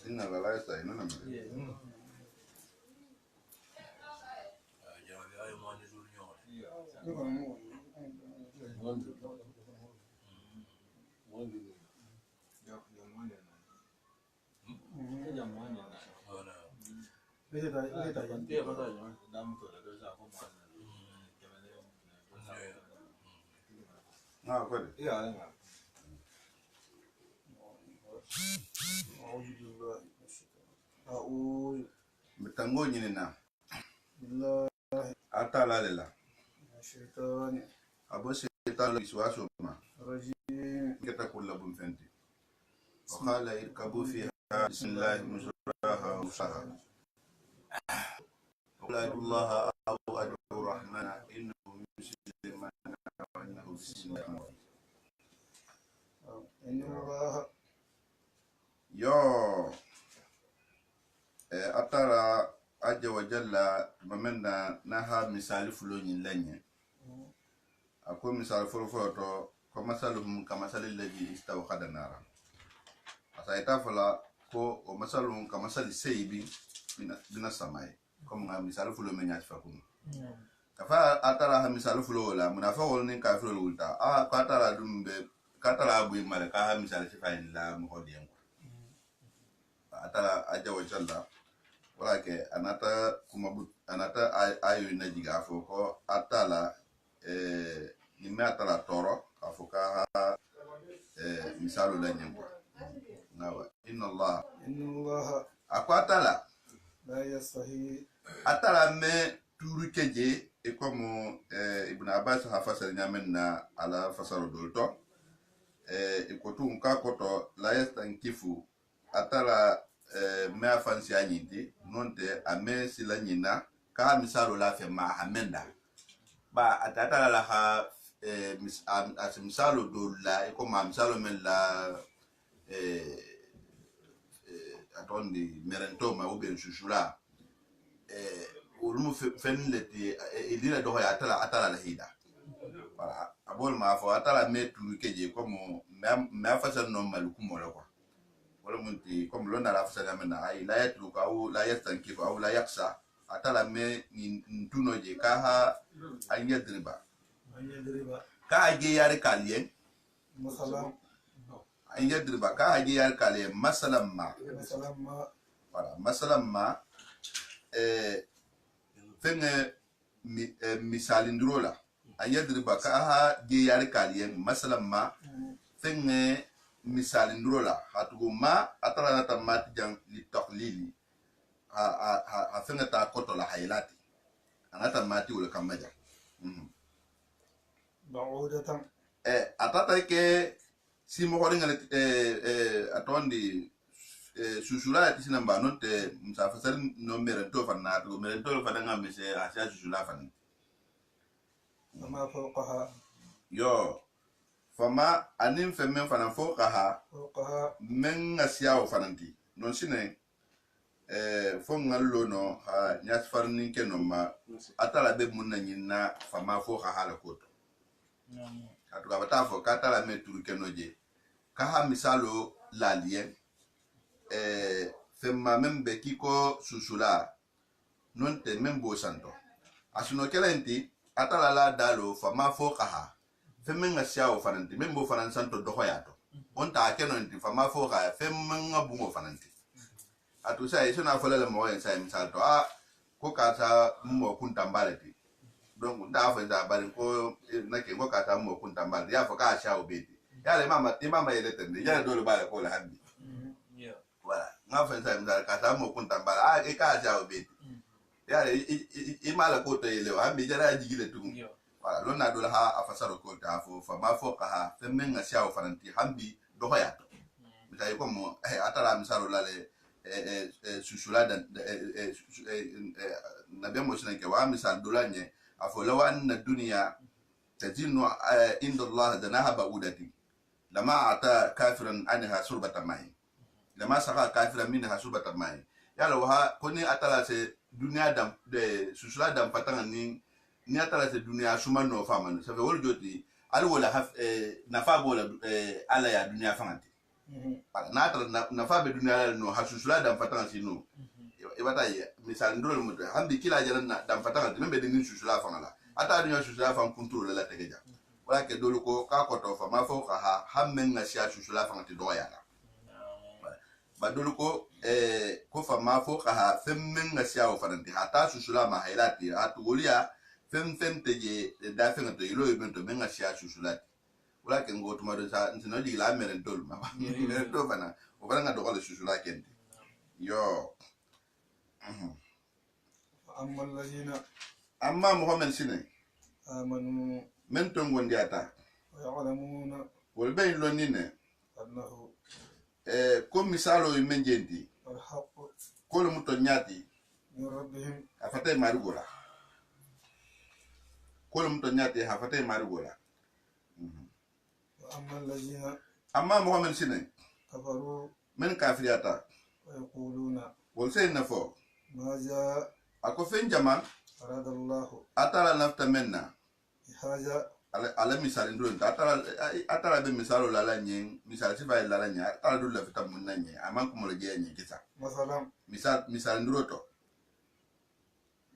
إن الله لا يستحي إن الله Betango nyine na atala lela shaytan abo shaytan iswaso ma rajim keta kulla bum fenti wa qala irkabu fiha bismillah mujraha wa saha Allah aw adu rahmana innahu musliman wa innahu bismillah Allah yo atara aja wa jalla mamenda naha misali fulo nyin lanye ako misali fulo to ko masalum kamasali alladhi istawqada nara asaita fala ko o masalum kamasali saybi bina samai ko nga misali fulo menya fakun kafa atara ha misali fulo la munafa wolni ka fulo ulta ko atara dumbe katara bu mare ka ha misali sifain la mo hodien atara aja wa jalla wala ke anata anata ayo na jiga foko atala ime atala toro afoka misalu la nyembo nawa inna Allah akwatala la yastahi atala me turu keje e comme ibn Abbas ha fasal nyamen na ala fasalu dolto e kotu nka koto la yastankifu atala me afansi anyinti nonte ame sila nyina ka misalo la fe ma hamenda ba atata la ha misalo do la ko ma misalo men la atondi merento ma obe shushula ulumu fen leti idira do ya atala la hida wala abol ma fo atala metu keje ko mo me afasa no malukumo la kwa wala munti comme l'on a la fasada mena ay la yatruka ou la yastankifu ou la yaksa atala me ntuno je ka ha anya driba ka aje yar kalien masala anya driba ka aje yar kalien masalam ma wala masalam ma fenge misalindrola anya driba ka ha je yar kalien masalam ma fenge misali ndrola hatugo ma atala nata mati jang li taklili ha fenga ta koto la haylati anata mati wala kamaja ba'udatan atata ke si mo horinga atondi susula tisina mbanote msafasar no merento fanna to merento fananga mese asya susula fan sama fawqaha yo fama anin femme fana fokaha men ngasiya o fananti non sine fo ngallo no ha nyas farnin ke no ma atala be munna nyina fama fokaha la koto atu ka bata fo katala me turu ke no je ka ha misalo la lien femma membe kiko susula non te membo santo asuno kelenti atala la dalo fama fokaha femenga siao fananti membo fanansanto dohoyato onta akeno nti fama foka femenga bungo fananti atu sai sona folele mo en sai misalto ko kasa mo kuntambaleti donc nda fa nda bari ko nake ko kasa mo kuntambaleti ya foka siao beti yale mama yele tende yale dole bale ko la handi wala ngafa sai mda kasa mo kuntambala e ka siao beti yale imala ko to yele hambi jara jigile tu wala lonna dole ha afasaro ko ta fo fama foka ha femenga siao fananti hambi dohoyato mita ko mo atala misalo lale susula dan nabe mo sina ke wa misal dolanye afo lawan na dunya tajinu inda Allah danaha baudati lama ata kafiran anha surbata mai lama saka kafiran minha surbata mai yalo ha koni atala se dunya dam de susula dam patanga ni atala se dunya suma no famanu ça fait wol joti al wala nafa bola ala ya dunya fanganti na tra na fa be dunia no hasusula dan fatanga sino e bata ye misal ndol mo hambi kila jalan na dan fatanga membe de ni susula fangala ata dunia susula fang control la tegeja wala ke dolu ko ka ko to fa ma fo ka ha hammen na sia susula fang ti do yala ba dolu ko ko fa ma fo ka ha femmen na sia o fananti hata susula ma hailati atu golia fem teje da fenga to ilo ibento men na sia susula wala ke ngo tuma do sa ntino di la meren tol ma meren to fana o fana do ko susula kenti yo amma allazina amma muhammad sine amanu men to ngondi ata wa ya'lamuna wol be lo nine annahu ko misalo men jenti alhaq ko lo muto nyati min rabbihim afate marugola ko lo muto nyati afate marugola wa amma allazina amma muhammad sine kafaru men kafiriyata wa yaquluna wol sey na fo maza ako fen jaman arada allahu atala nafta menna bihaza ala misal ndron atala be misalo lala nyen misal sifa lala nya atala do la fita munna nye aman ko mo le je nye kisa masalan misal ndroto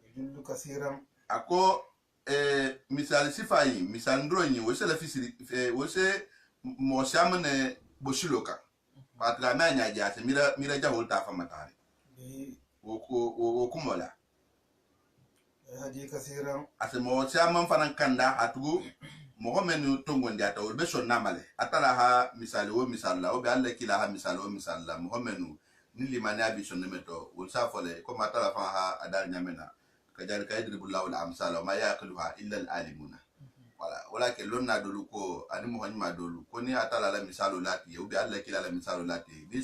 yudillu kasiran ako misal sifa yi misal ndronyi wo se la fisiri wo se mo shamne boshiloka patra na nya jase mira jahol ta fa matari bi wo kumola hadi kasiran asemo shaman fanan kanda atugo mo menu tongo ndiata wolbe sonna male atala ha misali wo misalla o be alle kila ha misali wo misalla mo menu ni limani abi sonne meto wol sa fole ko matala fa ha adal nyamena kajal kaydri billahu al amsala ma yaqiluha illa al alimuna wala ke lonna dolu ko ani mo hanyma dolu ko ni atala la misalu lati o be alle kila la misalu lati ni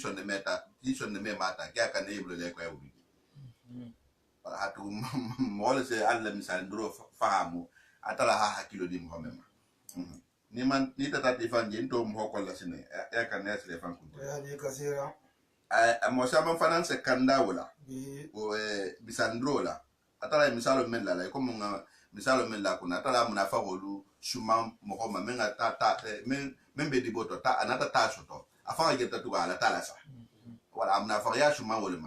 sonne me mata kya kan e bulu le ko e hatu mole se alla misal ndro fahamu atala ha hakilo di muhammad ni man ni tata tifanje nto mo ko la sine e kan ne sele fan kunte wa hadi kasiran mo sama finance kanda wala bi o misal ndro la atala misalo men la ko mo misalo men la kuna atala muna fa holu suma muhammad men ta men be di boto ta anata ta soto afa ga ta tuwa la tala sa wala amna fa ya suma wala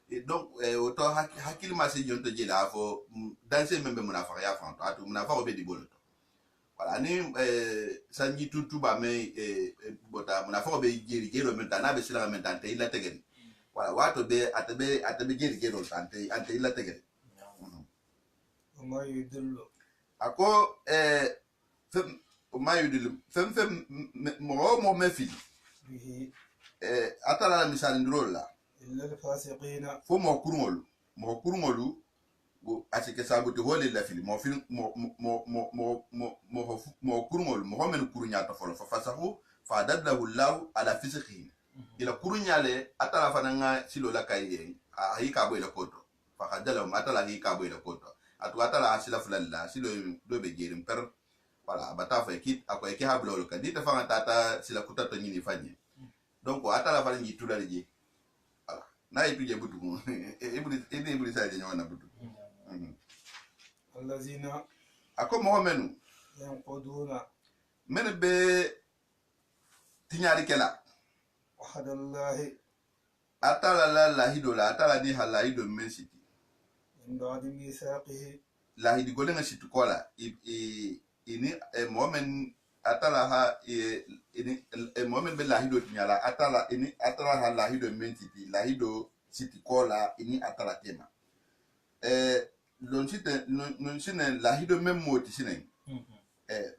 et donc auto hakil ma se jonto jela fo danser membe mona fa ya fa atu mona fa obe di bolo to voilà ni sanji tutu ba me bota mona fa obe jeri jero menta na be sila menta te ila tegen voilà wato be atabe jeri jero ante ila tegen ma yudillu ako fem ma yudillu fem mo me fi bihi atala la misal ndrola illa alfasiqina fo mo kurungolu go asike sabuti holi la fili mo kurungolu mo men kurunya to folo fa fasahu fa dadlahu allah ala fisqihi ila kurunyale atala fananga silo la kayen a hika bo ila koto fa kadala matala hika bo ila koto atu atala asila fulalla silo do be jerim per wala bata fa kit akoy ke hablo ka dita fa tata sila kutato nyini fanye donc atala fa ngi tudale na ipije butu mo ibuli sa je nyona butu allazina ako mo menu yanquduna men be tinyari kela wahdallahi atala la lahidola atala di halaido mensiti min ba'di mithaqihi lahidi golenga situ kola ini momen atala ha ini momen be lahido tinyala atala ini atala ha lahido mensiti lahido siti kola ini atala tema lon sine lahido memmo ti sine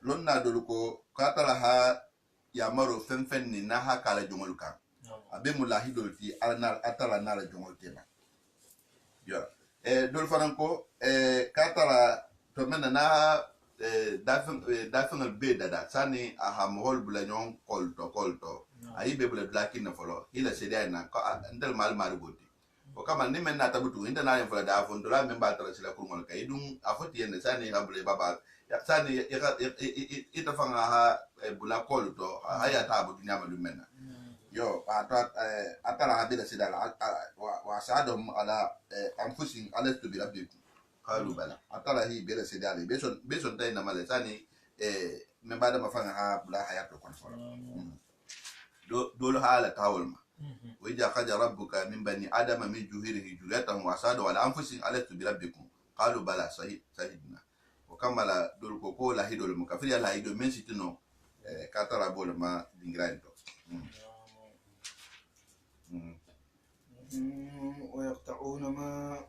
lon na dolu ko katala ha ya maro fenfen ni na ha kala jongol kan abe mu lahido ti atala na la jongol tema yo dol faranko katala to mena na dafin be dada sani aha mohol bulanyon kolto ayi be bula blakin na folo ila sedia na ndel mal marugoti o kama ni men na tabutu inda na fola da fon dola men ba tara sila kurngol kay dum afoti yende sani habule baba ya sani ita fanga ha bula kolto aya tabu nyama dum menna yo atala habila sidala wa sadum ala anfusin alastu bi rabbikum qalu bala atala hi bela sidale beson tay na male sani me bada mafanga ha bula hayato kon folo dole hala tawulma wa idha kharaja rabbuka min bani adama min juhurihi juriyatan wa asadu ala anfusihim alastu bi rabbikum qalu bala sahidna wa kamala dol ko la hidol mukafiri la hido men sitino katara bol ma dingranto ويقطعون ما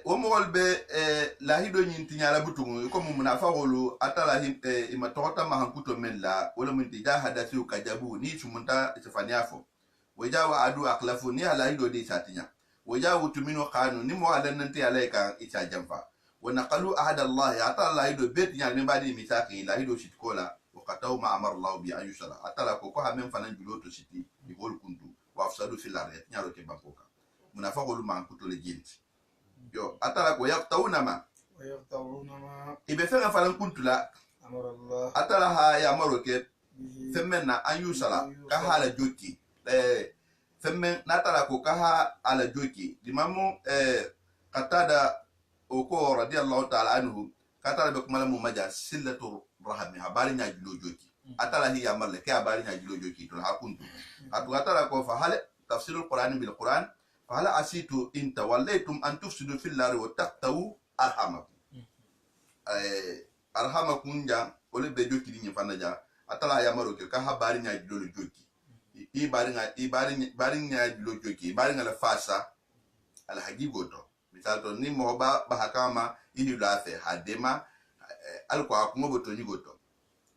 wo mogol be lahido nyinti nyala butungu ko mu munafa holu atala ima tota mahankuto men la wala mun tija hadasi kajabu ni chumunta sifaniafo weja wa adu aklafu ni lahido di satinya weja utumino qanu ni mo adan nanti alaika icha jamfa wa naqalu ahada allah atala lahido bet nyal ne badi misaki lahido shitkola wa qataw ma amara allah bi ayusala atala ko ha men fanan juloto siti bi hol kuntu wa afsadu fil ardi nyalo ke bakoka munafa holu mahankuto le jinti yo atala ko yaqtawuna ma ibe fenga falan kuntula أمر الله atala ha ya maroke femena ayusala ka hala joki femen natala ko ka ala joki dimamu qatada o ko radiyallahu ta'ala anhu katala be kuma mu maja sillatu rahmi habari nya jilo joki atala hi ya marle ke habari nya jilo joki to ha kuntu atu atala ko fa hal tafsirul qur'an bil qur'an فهل عسيتم إن توليتم أن تفسدوا في الأرض وتقطعوا أرحامكم أرحامكم جا ولا بيجو كذي نفنا جا أتلا يا مروك كها بارين يجلو جوكي بارين يجلو جوكي بارين على فاسا على حجي غوتو مثال تو ني موبا بحكاما يهلافه هدما alko akungo botonyi goto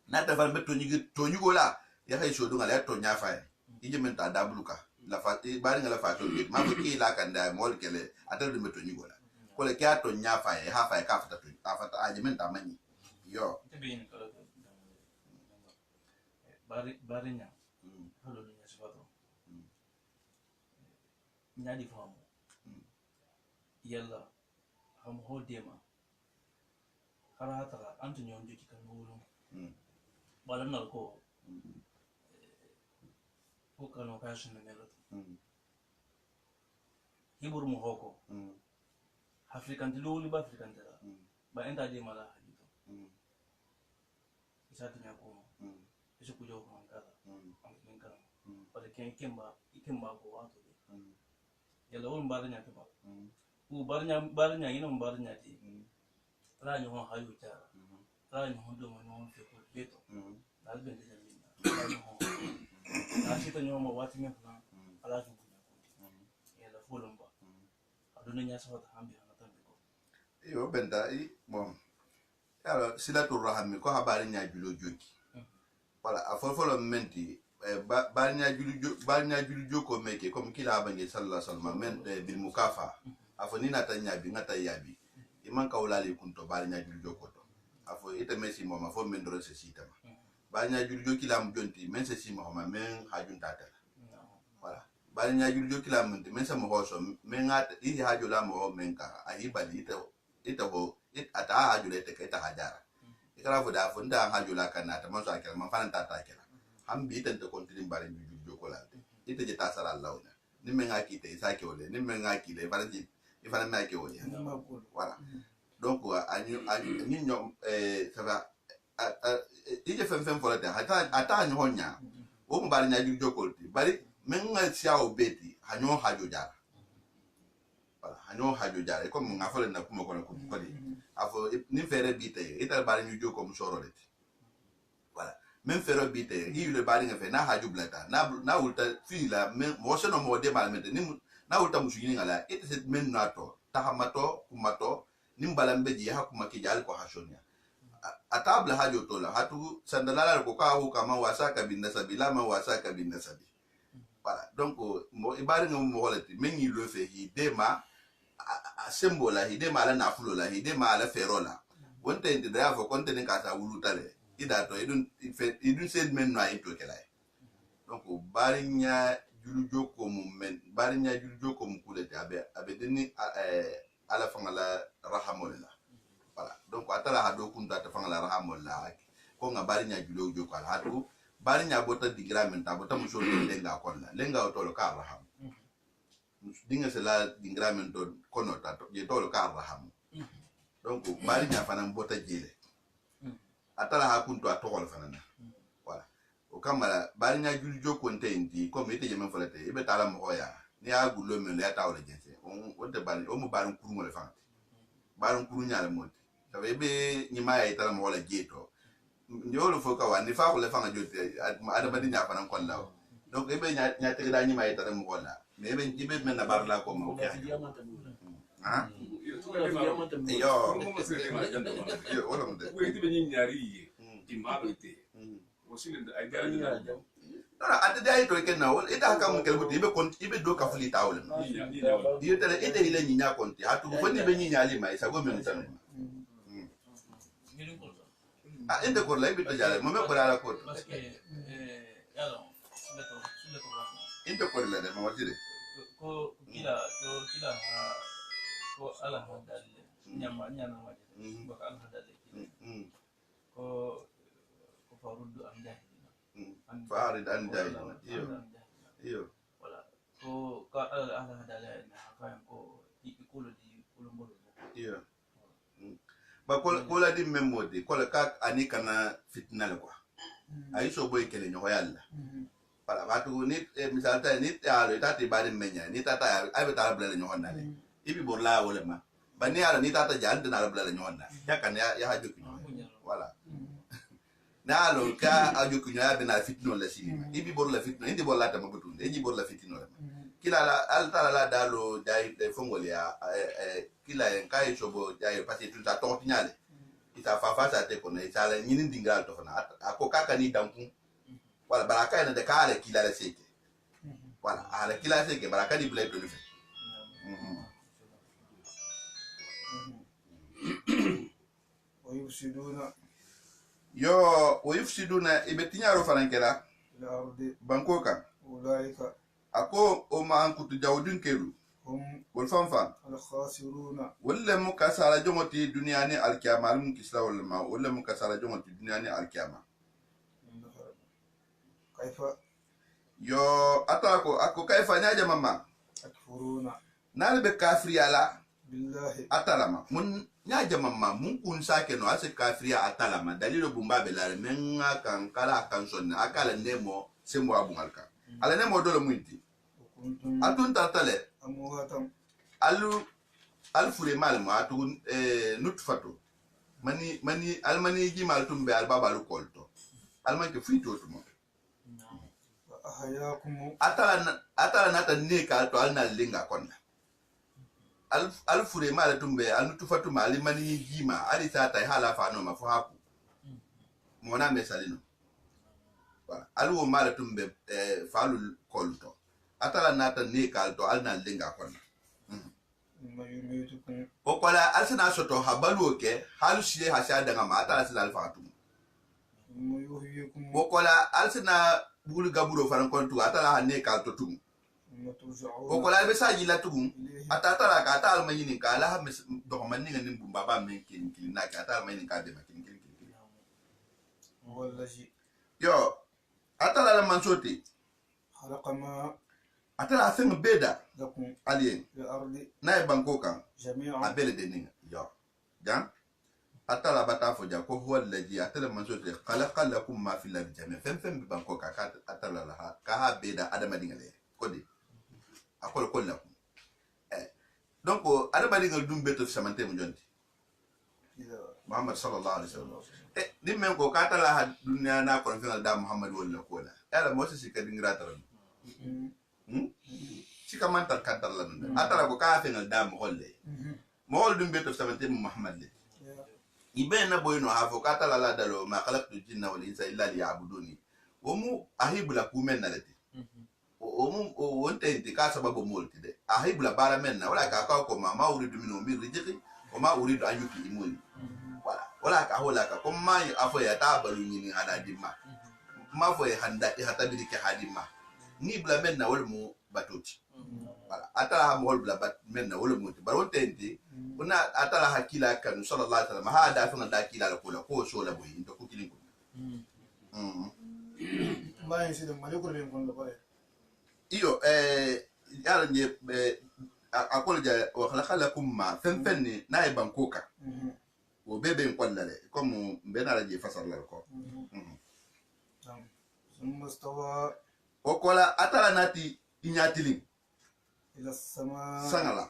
nata fal betonyi gola ya hay shodu ngala to nyafa ije menta dabluka la fati bari ngala fato bi ma ko ki la kanda mol kele atal de meto nyugola ko le kya to nya fa e ha fa ka fata to afata ajimen ta mani yo tebin ko bari nya halo nya sabato nya di famu yalla ham ho dema karata antu nyon di kan wulu balan nal ko ko kanu fashion ne melo hibur mu hoko african tilo li ba african tela ba enda de mala hadito isati nya ko isu kujo ko ngala am ngala pare ken kemba ko wato de yalla won barnya ke ba u barnya ina barnya ti ra nyo ho hayu ta ra nyo ho do mo no fe ko beto dal ben de asita nyoma wati mefna ala tu ya la fulumba aduna nya sawata hambi hanatambe ko yo benda bon alors silatu rahmi ko habari nya julo joki wala afofolo menti barnya julo joko meke comme kila bangi sallallahu alaihi wasallam men bil mukafa afonina tanya bi ngata yabi iman kawlali kunto barnya julo joko to afo ite mesi mo ma fo men do se sitama banya juljo kilam jonti men se sima ma men hajun tata voilà banya juljo kilam men se mo hoso men ngata i hajo la mo men ka ayi bali ita ho it ata hajo le te ka hajara ikara fo da fo nda hajo la kana ta man so akela man fan tata akela hambi tan to kontin bari juljo ko la ita je tasara lawna ni men ngaki te sa ke ole ni men ngaki le bari ifana ma ke ole voilà donc anyu nyom ça va ije fem fola ta ata nyo nya o mbari nya ju jokolti bari menga sia obeti hanyo hajo jara wala hanyo hajo jara ko nga fola na kuma ko di afo ni fere bite ita bari nyu joko mu soroleti wala men fere bite hi le bari nga fe na hajo blata na ulta fila men mo se no mo de balmente ni na ulta mushini ngala ita set men nato tahamato kumato ni mbalambe ji hakuma kijal ko hashonya atabla hajo tola hatu sandalala ko ka hu kama wasaka bin nasabi lama wasaka bin nasabi voilà donc mo ibari ngam mo holati mengi lo fe hidema sembola hidema ala nafulo la hidema ala ferola wonte ndi da fo konte ni kasa wulutale ida to idun sed men no ay to kelay donc barinya julu joko mum barinya julu joko mum kulete abe deni ala fangala rahamullah voilà donc atala hado kunta ta fangala rahamullah ko nga barinya julo joko ala hadu barinya bota digramen ta bota muso lenga kolla lenga to lo ka raham dinga sela digramen to kono ta to je to lo ka raham donc barinya fanan bota jele atala ha kunto atol fanana voilà o kamala bari nya jul joko ntendi comme ite yemen folate ibe tala mo ya ni a gulo men le tawle jense on te bari o mo bari kuru mo le fa bari kuru nya le monti ça veut be ni ma ya tala mo la jeto njolo foka wa ni fa ko le fa jote adama di nya fa nan kon law donc ibe nya te da ni ma ya tala mo la mais ibe men na bar la ko mo ya ha yo wala mo de Wait, when you Timbabe, was in the idea. ate dai to ken na ita ka mun kelbuti ibe do ka fuli tawle iyo tele ite ile nyinya konti hatu foni be nyinya ali mai sago men tan inde ko lay bito jale mo me ko dala ko parce que yalo suleto inde ko la de mo watire ko kila ko ala hadalle nyama ma ko ala hadalle ko faruddu am jahi farid an jahi iyo wala ko ka ala hadalle na ka ko ikulu di kulumbo iyo ba ko la di memodi ko la ka ani kana fitna le quoi ay so boy kele nyo yalla para batu ni misal ta ni alo ta ti bari menya ni tata ay beta bla nyo honna le ibi borla wala ma bani ala ni tata jan na bla nyo honna ya kan ya haju wala na lo ka aju kunya be na fitno la sinima ibi borla fitno indi borla ta mabutunde eji borla fitno la kila la altala la dalo dai de fongolia kila en kai chobo dai pasi tu ta to tinyale ita fa sa te ko ne sala nyini dingal to na ako kaka ni danku wala baraka ina de kala kila la seke wala ala kila seke baraka di blay to le ويفسدون yo o yufsiduna ibetinyaro fanankela الأرض bankoka أولئك ako o ma an kutu jawdun kelu هم wol fanfa الخاسرون wala mu kasara jongoti duniya ni alkiyama al mun kisla wala mu kasara jongoti duniya ni alkiyama كيف yo atako ako kaifa nyaja mama يكفرون nal be kafri ala بالله atalama mun nyaja mama mun kun sake no ase kafri atalama dalilo bumba be la menga kan kala kan sonna akala ndemo semo abungalka ala nemo dolo muinti وكنتم atun tatale أمواتا al fure mal ma atu nutfato mani almani ji mal tumbe al baba lu kolto alman ke fito tumo وأحياكم atala nata ne ka to al na linga konna al fure mal tumbe al nutfato mal mani ji ma ali sa tai hala fa no ma fo haku mona mesalino wala al wo mal tumbe falu kolto atala nata ne ka to al na linga konna ثم يميتكم okola alsina soto habalu ke halu shie hasha daga mata alsina alfatu ثم يحييكم okola alsina bulu gaburo faran kontu atala hanne ka to tum ثم ترجعون okola be saji la tum إليه atata ka ta almayini ka la hamis do manni ngin bumba ba men kin na ka ta almayini ka de makin kin هو الذي yo atala la mansoti خلق ما atala sen beda لكم alien في الأرض na e banko kan جميعا abele de ninga yo jan atala bata fo ja ko huwa alladhi atala mansote khalaqa lakum ma fil ardi jami'a fem bi banko ka atala la ka ha beda adama dingale kodi akol lakum donc adama dingal dum beto samante mo jonti إذا muhammad sallallahu alaihi wasallam dimmen ko ka atala ha dunya na ko final da muhammad wala ko la ala mo si ka dingra taran sika mantar kantar lan atala ko ka final da mo holle mo hol dum beto samante muhammad le ibena boyno avocata la dalo ma khalaqtu jinna wal insa illa liya'buduni omu ahibula kumen nalati omu wonte ka sababu multi de ahibula bara menna wala ka ko ma uridu min min rizqi wa ma uridu an yutimuni wala ka hola ka ko mai afo ya tabalu ni hada dimma ma fo ya handa hatabiri ke hadimma ni bla menna wal mu batuti wala atala mo bla bat menna wal mu bar wonte kuna atala hakila kanu sallallahu alaihi wasallam ha da fina da kila kula ko so la boy into kukilin ku ما يصير ما يقول لهم كل بره iyo yalla nje akol ja wa khalaqalakum ma fenfenni na e bankoka o bebe en kwallale comme be na la je fasar la ko ثم استوى okola atala nati inyatilin إلى السماء sangala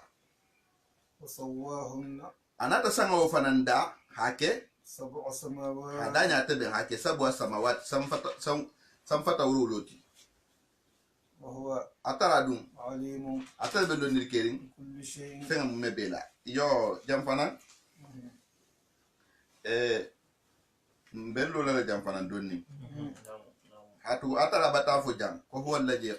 وسواهن anata sanga o fananda hake سبع سماوات hadanya tebe hake sabwa samawati samfata uruloti وهو atala dum عليم atala be lonir kerin بكل شيء fenga mebela yo jamfana mbello la jamfana donni hatu atala bata fo jam ko huwa allazi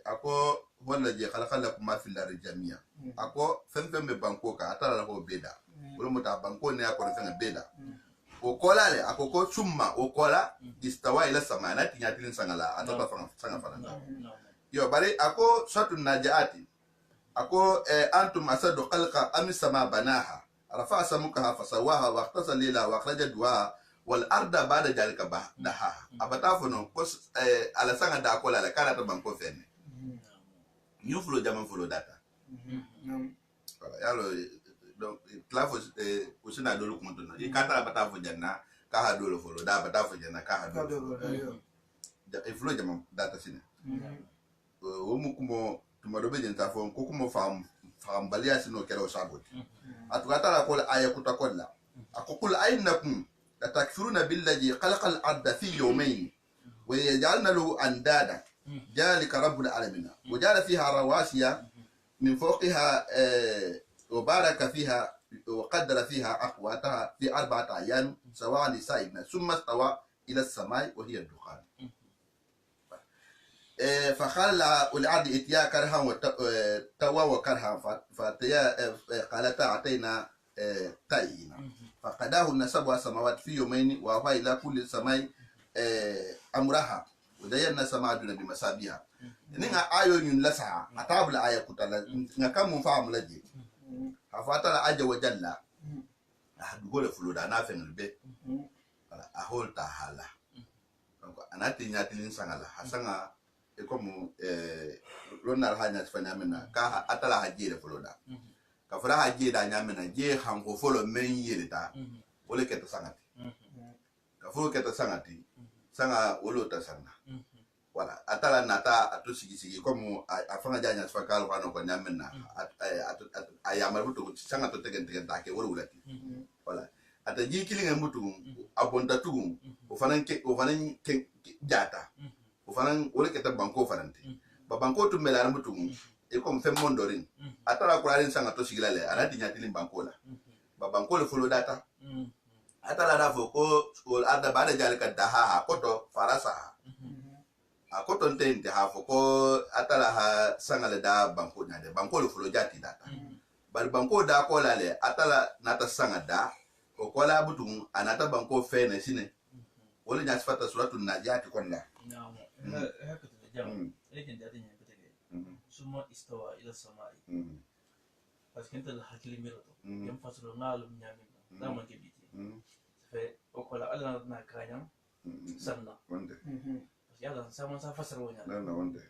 ako huwa allazi khalaqalakum ma fil ardi jami'a ako fembe banko ka atala la ho beda wala muta banko ne ako fenga beda o kola le ako ko summa o kola istawa ila samana tinyatin sangala atata sanga fananda yo bari ako satun najaati ako antum asadu khalqa am sama banaha rafa samukaha fasawaha wa ihtasa lila wa akhraja duha wal arda ba'da jalika daha abata fono ko ala sanga da ko la kala ta banko fenne ñu fulo jaman fulo data wala yalo donc clafo usina dolu ko tono e kata abata fo janna ka ha dolu fulo da abata fo janna ka ha dolu da e fulo jaman data sine wo mu kumo tuma do be jenta fo ko kumo fam balia sino kero sabot atukata la ko aya kutakolla akukul aynakum لتكفرون بالذي خلق الأرض في يومين ويجعلنا له أندادا ذلك رب العالمين وجعل فيها رواسي من فوقها وبارك فيها وقدر فيها أقواتها في 4 أيام سواء لسائبنا ثم استوى إلى السماء وهي الدخان فقال الأرض اتيا كرها وتوا وكرها قالتا أتينا تاينا فقداهن 7 سماوات في يومين وأوحى إلى كل سماء أمرها وزينا سماء دون بمسابيها نينا آيو ينلسها أتابل آية كتلا نكم مفاهم لجي أفاتلا أجا وجلا أحدقول فلودا نافن البيت أهول تاهالا أنا تنياتلين سنغالا حسنا ikomu lonar hanya sifanya mena ka atala hajire foloda ka fara hajire da nyamena je hanko folo men yelita wole keta sangati ka folo keta sangati sanga wolo ta sanga wala atala nata atu sigi komu afanga janya sifakalo kwano kwa nyamena ayamar butu sanga to tegen take wolo wulati wala ata ji kilinga mutu abonta tu ofanan ke jata ofanan wole keta banko farante ba banko to melana mutu e kom fem mondorin atala kuralin sanga to sigilale ana dinyatilin banko la ba banko le folo data atala da fo ko ada bada jalika daha koto farasa akoto ntente ha fo ko atala ha sanga le da banko nyade banko le folo jati data bal banko da ko la le atala nata sanga da ko kola butum anata banko fene sine wole nyasfata suratul najati konna هكذا الجامع لكن دادين بتجي ثم استوى إلى السماء بس كنت الحكي ميرتو ينفصل نال من يمين لا ما كبيتي فأقول الله ناكايا سنة بس يلا سامون سافسر وين لا وانده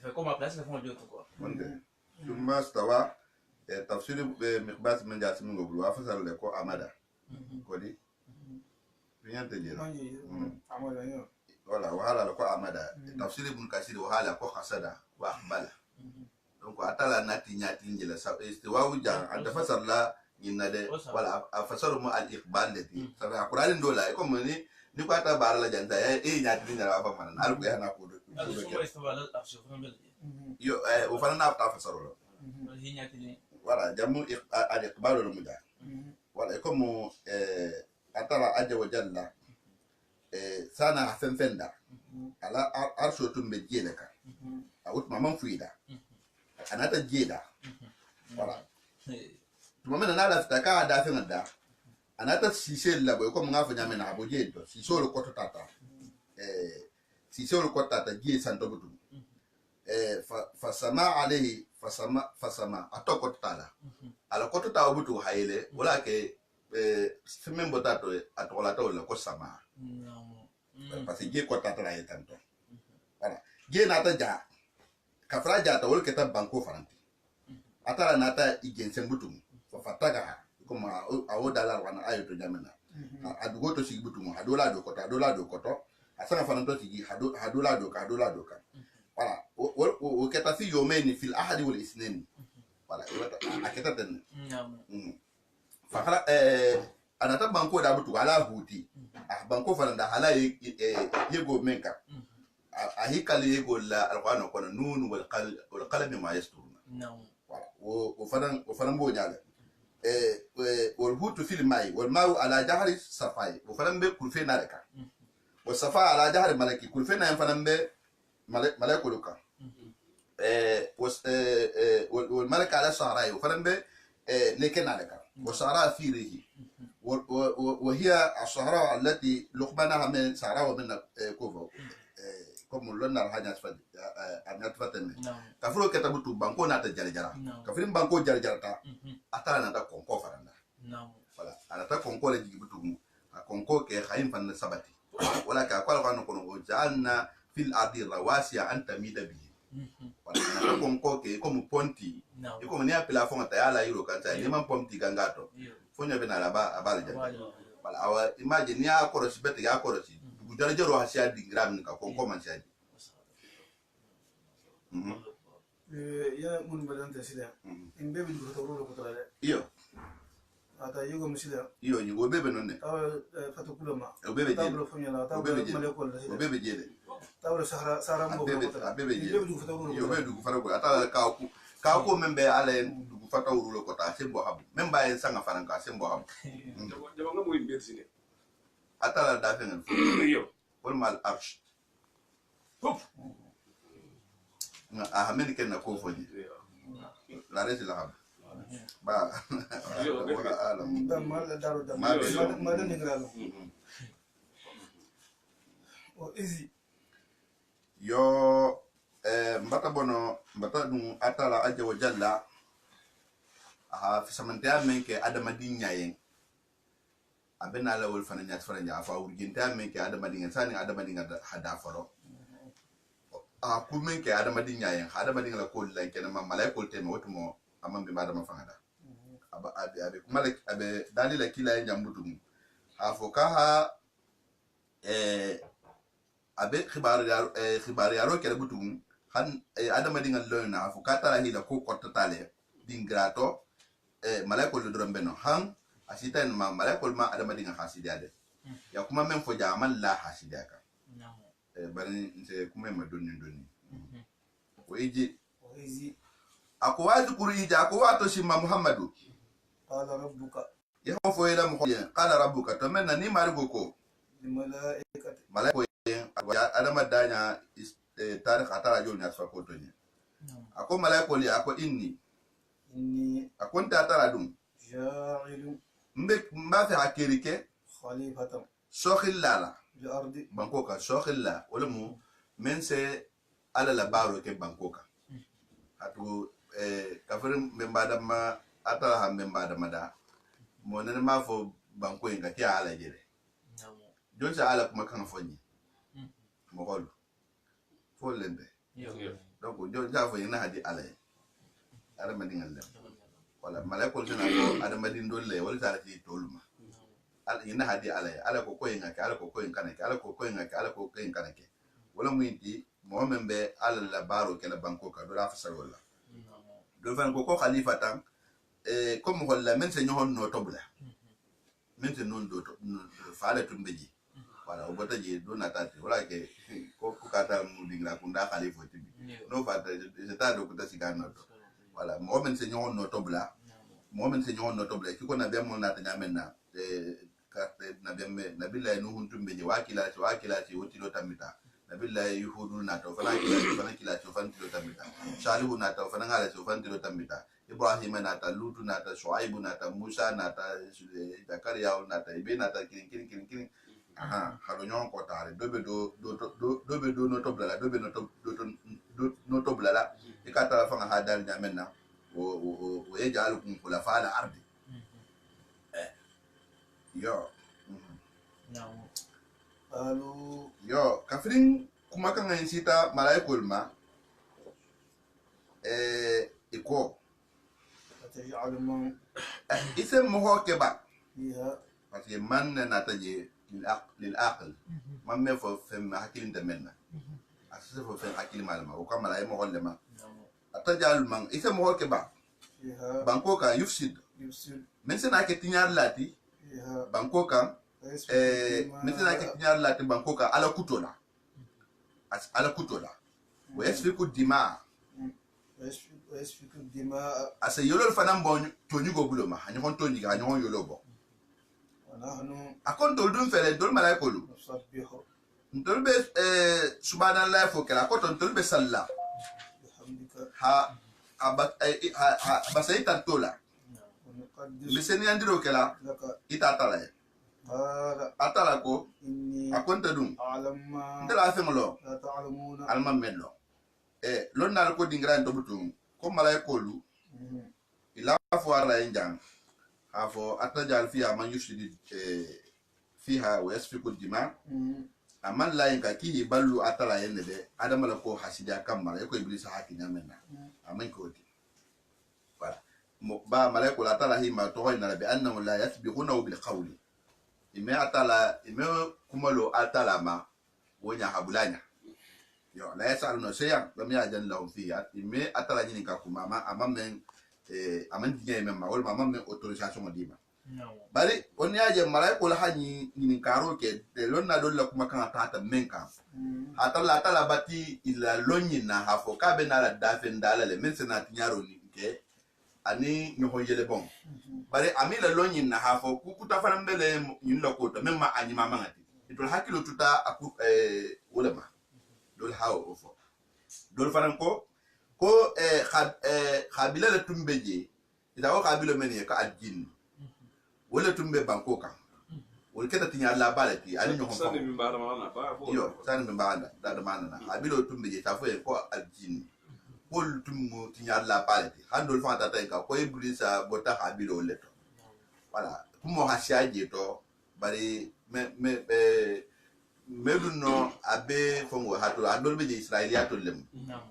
فكما بلاش لفون جوتو وانده ثم استوى تفسير مقباس من جاسم غبلو افسر لكو امدا كودي فين تجيرا wala wahala la ko amada tafsiri ibn kasir wahala ko khasada wa akhbala donc atala nati nyati njela sa istiwa wuja anta fasar la nyinna de wala afasaru mu al iqbal lati sa qur'an ndola ko moni ni ko ata bar la janta nyati ni ra fa man al ko yana ko do yo o fana na ta fasaru lo wala jamu al iqbal lo muja wala ko mo atala aja wa jalla sana fenfenda ala arso tumbe jele ka awut mamam fuida anata jeda wala tumamena nala fitaka da fenda anata sise la boy ko nga fanya mena abo jedo siso lo koto tata siso lo koto tata je santo butu fa sama alayhi fasama atoko tala ala koto ta butu hayele wala ke femembo tato atola to la ko sama parce que je ko tatra e tanto voilà je nata ja ka fraja ta wol keta banko faranti atara nata igense mbutum fa fataga kuma awo dollar wana ayo to jamena adugo to sigi butum adola do koto asanga fana to tigi hadula doka voilà o keta fi yawmayn fil ahad wal ithnain voilà aketa den fakala anata banko da butu ala huti banko fana da hala yego menka ahikali yego la alqur'an ko nun wal qalam ma yasturuna voilà o fana bo nyaale wal hutu fil mai wal ma'u ala jahri safai o fana be kulfe na reka wa safa ala jahri malaki kulfe na fana be malako luka wal malaka ala sahrai o fana be lekena reka wa sahara fihi وهي الصحراء التي لقمناها من صحراء ومن كوفو كم لنا الحاجة أسفل أن أتفتن كفرو كتبتو بانكو ناتا جارجارا كفرين بانكو جارجارا أتلا ناتا كونكو فرنا فلا أنا تا كونكو لجي بتو كونكو كي خايم فن سبتي ولا كأقوال كانوا كونو جعلنا في الأرض رواسي أن تميد به ولا أنا كونكو كي كم بونتي يكون نيا بلافون تيالا يرو كانتا نيمان بونتي غانغاتو fonya bena la bal jamba wala awa imagine ya korosi bete ya korosi gudara jero hasia dingram ka konko man siaji ya mun badanta sida in bebe du to ro ko tala iyo ata yugo musida iyo ni go bebe nonne fatu kulama o bebe je tabro fonya la tabro male ko la o bebe je tabro sahara mo bebe je bebe du fatu ro iyo bebe du fatu ko ata ka ko membe ale du fatu ro ko ta sembo habu memba en sanga faranka sembo habu jaba nga moy mbet sine ata la da fengen yo wal mal arsh hop na ahamen ken na ko foni la resi la habu ba wala alam da mal daro da Mal- mal da ningralo o easy yo mbata bono mbata dum atala aja wa jalla fi samanta men ke adama dinya yen abena la wol fana nyat fana nya fa urginta men ke adama dinya sani adama dinya hada faro ku men ke adama dinya yen adama dinya la ko lan ken ma malaikol te mo wotumo amam be adama fanga aba abe kuma abe dalila kila yen jambutum afoka abe khibar yaro kele butum han adama dinga lona afu katara hila ko kotta tale dingrato malaikol do beno han asita en ma malaikol ma adama dinga hasidiade ya kuma men fo jaman la hasidiaka bari nse kuma ma donni ko iji o easy ako wadu kuri ija ako wato shimma muhammadu qala rabbuka ya fo ila muhammad qala rabbuka to men ni mari goko lil malaikati malaiko adama danya tarikh atara jol nyat fa ko toni ako malaiko li ako inni akonta atara dum ja'ilu mba fi hakirike khalifatan sokhillala bil ardi bankoka sokhilla wala mu men se ala la baro ke bankoka atu kafirin membada ma atara ha membada mada mo ne ma fo banko inga ti ala jere jonsa ala kuma kan fonni mo hol fo lende donc jonsa fo ina hadi ala ara madingal le wala malaikol dina ko ada madin dolle wala tara ti toluma ala ina hadi ala ko inga ka ala ko inga kanake ala ko inga ka ala ko inga kanake wala mu inti mo membe ala la baro ke la banko ka do la fasal wala do fan ko khalifa tan comme holla men se nyohon no tobla men se non do faala tumbeji wala o bota je do natati wala ke ko kata mu dingra kunda khalifa tibi no fata je ta do kuta sigano do wala mo men se nyohon no tobla kiko na be mo na tanya menna karte na be me na billahi no huntumbeji wakila ci woti do tamita na billahi yuhudu na to fana kila to fan tilo tamita salihu na to fana ngala to fan tilo tamita ibrahim na ta lutu na ta shuaibu na ta musa na ta zakariya na ta ibe na ta kin aha halo nyon ko tare dobe do no to blala dobe no to blala e ka ta fanga hadal nyamenna o e jalukum kula fala ardi yo yo kafrin kuma kan yin sita malaikul ma iko taj'alu man isem mo hoke ba fiha parce que man na taje للعقل ما فهم حكي انت منا اساس فهم حكي معلومه وكما لا يمغل لما اتجعل من اسمه هو كبا بانكوكا يفسد من سنه كتنيار لاتي بانكوكا من سنه كتنيار لاتي بانكوكا على كوتولا ويسفك الدماء يولو الفنان بون توني غوبلو ما هاني هون توني غاني هون يولو بون akon tol dun fele dol malay kolu dol be subhanallah fo kala ko dol be salla ha basay tantola miseni andiro kala ita tala atala ko akon tadum ndala fenglo alma mello lon nal ko dingra ndo butum ko malay kolu ila fo ara enjang afo atajal fiha man yushidi fiha wa yasfiku dima aman la yanka ki ballu atala yende de adama la ko hasidia kamara ko iblis haki nyamena aman ko di wala ba malaiko la atala hima to hoyna bi annahu la yasbiquna bil qawli ime atala ime kumalo atala ma wonya habulanya yo la yasaluna shay'an lam yajan lahum fiha ime atala nyini ka kumama amamen aman dinya memma wala mama men autorisation modima bari on yaje malaiko la hani ni karo ke de lonna do la kuma kan tata menka atala tala bati ila lonni na hafo kabe na la dafen dala le men sena tinyaro ni ke ani nyoho yele bon bari amila lonni na hafo ku kuta fana mbele yin la ko to memma ani mama ngati idol hakilo tuta aku wala ma dol hawo ofo dol fana ko khabila la tumbeje ida ko khabila meni ka aljin wala tumbe bankoka wala keta tinya la balati ani nyo sani min bada mana ba yo sani min bada da mana khabila tumbeje ta fo ko aljin wol tummo tinya la balati handol fa tata ka ko iblisa bota khabila leto wala kumo hasiaje to bari meduno abe fongo hato adol beje israelia to lem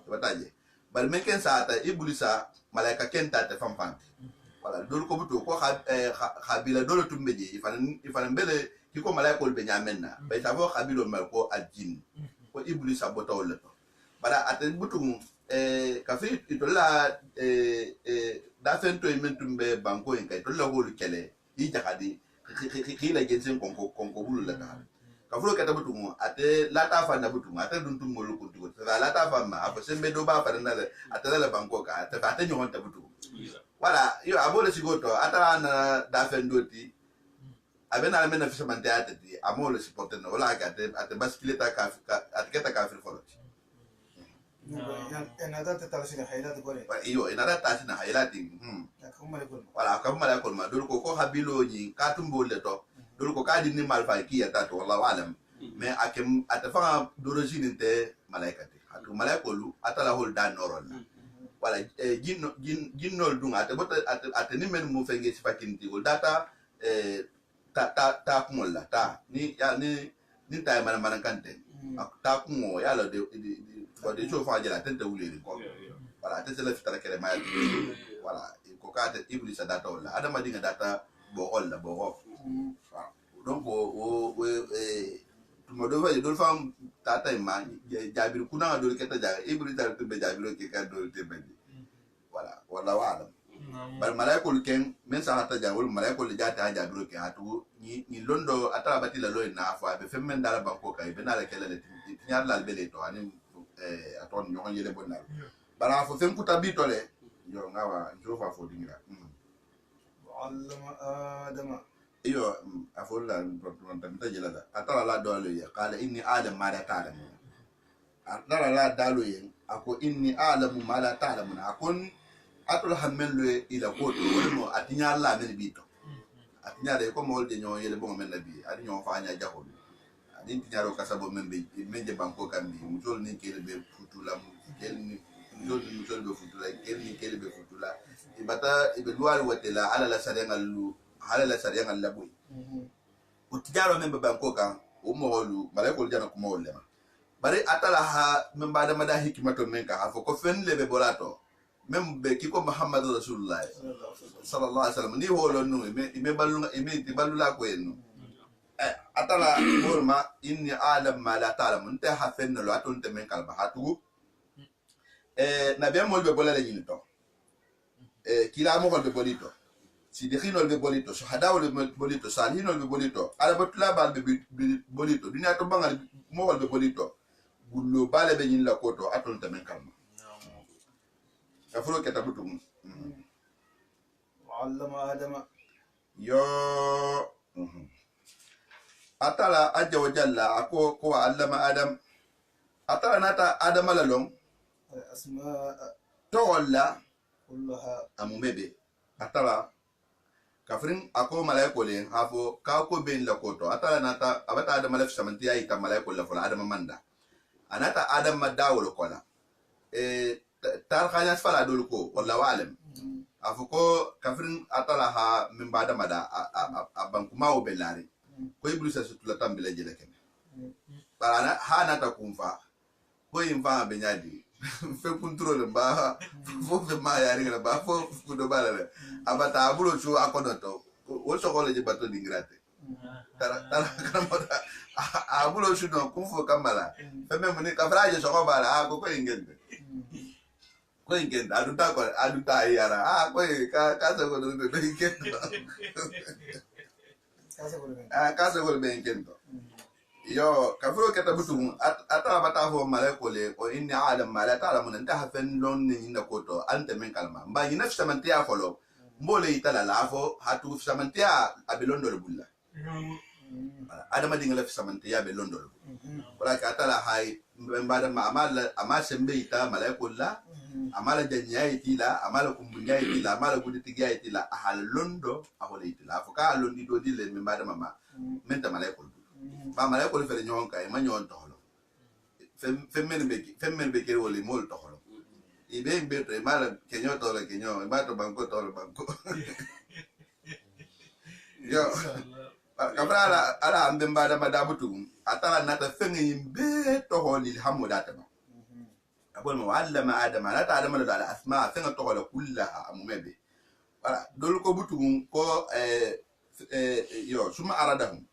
bataje bal men ken saata iblisa malaika ken ta famfante wala dol ko buto ko khabila dol tumbeje ifan bele kiko malaika ol be nyamenna bay ta fo khabilo mal ko aljin ko iblisa boto leto bala aten butu kafi itola da fento mentumbe banko en kay tola holu kele yi jakadi khila gensen konko bulu la ta kafulo kata butu ate lata fa na butu ate dun tum molu kuntu ta lata fa ma apo sembe do ba fa na ate la banko ka ate nyon ta butu wala yo abole sigoto ata na da fendoti abena la mena fisa mante ate di amole supporter no wala ka ate baskileta ka ate keta ka fil folot ena data ta sina haylati gore iyo ena data sina haylati wala kamala ko ma dul ko habilo ni katumbo le to dulu ko kadi ni malfa ki ya tatu wallahu alam me akem atafa d'origine te malaikati atu malaikolu atala hol dan noron wala jinnol dunga te bota at ni men mu fenge sifakinti wol data ta kumolla ta ni ya ni ta mana kante ta kumo ya la de de so fa jela tente wuliri ko wala te sele fitara kere ma wala ko kate iblis data wala adama dinga data bo holla bo donc tumo do fa do fam tata ma jabir kuna do keta ja ibri dal to be jabiro ke ka do te be wala wala bar malaikul ken men sa hata ja wol malaikul jata jabiro ke hatu ni londo atala batila lo na fa be femmen dala banko kay be na la kele le tinyar la be le to ani aton nyon yele bonal bara fo fem kuta bi tole yo ngawa njo fa fo dingra allama adama iyo afola tamita jelada atala la dolo ye qala inni a'lamu ma la ta'lamun atala la dalo ye ako inni a'lamu ma la ta'lamun akon atul hamelu ila ko to wonno atinya la men bito atinya de ko mol de nyon yele bon men nabi adi nyon fa nya jahol adi tinya ro kasabo men be menje banko kambi mutol ni kele be futula mu kele ni mutol be futula kele be futula ibata ibe lual watela ala la sarenga lu hala la sariya ngalla boy utijaro membe banko kan o moholu malaiko jana ko mohol lema bari atala ha memba da mada hikimato menka ha ko fen lebe bolato membe kiko muhammad rasulullah sallallahu alaihi wasallam ni holo no me ballu la ko en atala bolma inni alam ma la ta'lam nte hafen lo atun te men kalba hatu nabiya mol be bolale ni to kila mo be bolito sidiqin be bolito shuhada be bolito salihin be bolito arabatula bal be bolito dunya to bangal mo be bolito gullo bale be ni la koto atun te men kalma afuro ketabutum وعلم آدم yo atala ajja wa jalla ako ko allama adam atala nata adama lalong الأسماء to walla كلها amumebe atala kafrin ako malaiko le hafo ka ko ben la koto atala nata abata adama laf samanti ay ta malaiko la fola adama manda anata adama dawol kola tar khanya fala dol ko wallahu alam afuko kafrin atala ha min bada mada abankuma o belari ko iblis asutula tambila jele ken barana ha nata kumfa ko imfa benyadi fe control ba fo fe ma yari na ba fo kudo balale abata abulo chu akonoto o sokole je bato dingrate tara kana moda abulo chu no kumfo kamala fe memuni kafraje sokobala ko ingende ko ingende aduta yara ko ka sa ko do ingende kasa ko be ingende yo kafuro keta butum ata bata fo malaiko le ko inni alam ma la ta'lamun anta hafen lon ni na koto anta min kalma mba ni nafsa man tiya folo mbole itala la fo hatu samantia abelondo le bulla adama dinga nafsa man tiya belondo le wala ka tala hay mbada ma ama sembe ita malaiko la amala janya itila amala kumbunya itila amala guditiga itila ahalondo ahole itila fo ka londi do dile mbada mama menta malaiko ba mala ko fere nyon kay ma nyon tolo femmen be ke woli mol tolo ibe be mala kenyo tolo kenyo ba to banko yo kabra ala ambe mbada madabutu atala nata fenge yimbe to holi hamudata ba abol mo allama adama la ta adama la asma fenge to holi kullaha amumebe wala dol ko butu ko yo suma aradahum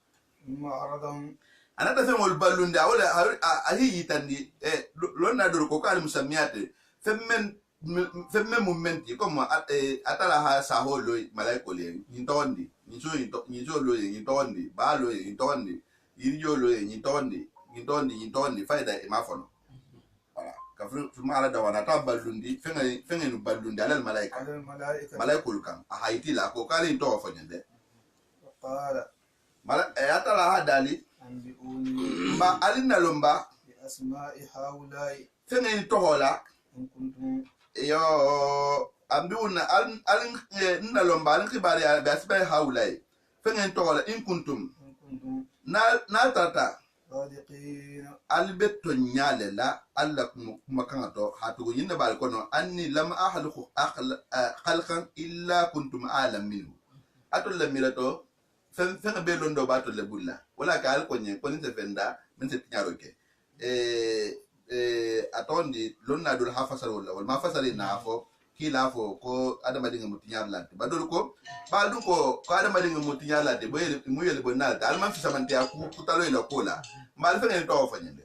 ثم عرضهم أنا تفهم البالون ده ولا هي تندي لون نادر كوكال مسميات فمن مومنتي كم أتلا ساهولو ملاكولي ينتوندي ينزولو ينتوندي بالو ينتوندي ينجولو ينتوندي فايدة ما فنو كفر ثم على دوانا تاب بالون دي فين بالون ده على الملائكة على الملائكة ملاكول كم أهايتي لا كوكال ينتوه فنجده وقال atala hadali أنبئوني ba alina lomba بأسماء هؤلاء fengen tohola إن كنتم yo ambiuna alin na lomba alin kibari be asba haulai fengen tohola in kuntum na tata صادقين albeto nyale la alla kuma kan to hatu yinda bal kono anni lam ahluqu khalqan illa kuntum alam minhu atul lamirato fen be londo bato le bulla wala ka al konye konin se fenda men se tinyaro ke atondi lonna dul hafasal wala wal ma fasali na fo kila fo ko adama dinga mutinyar lante badol ko baldu ko adama dinga mutinyar lante boye muyele bonal ta alman fi samante aku kutalo ila kola mal fe ngel to fo nyende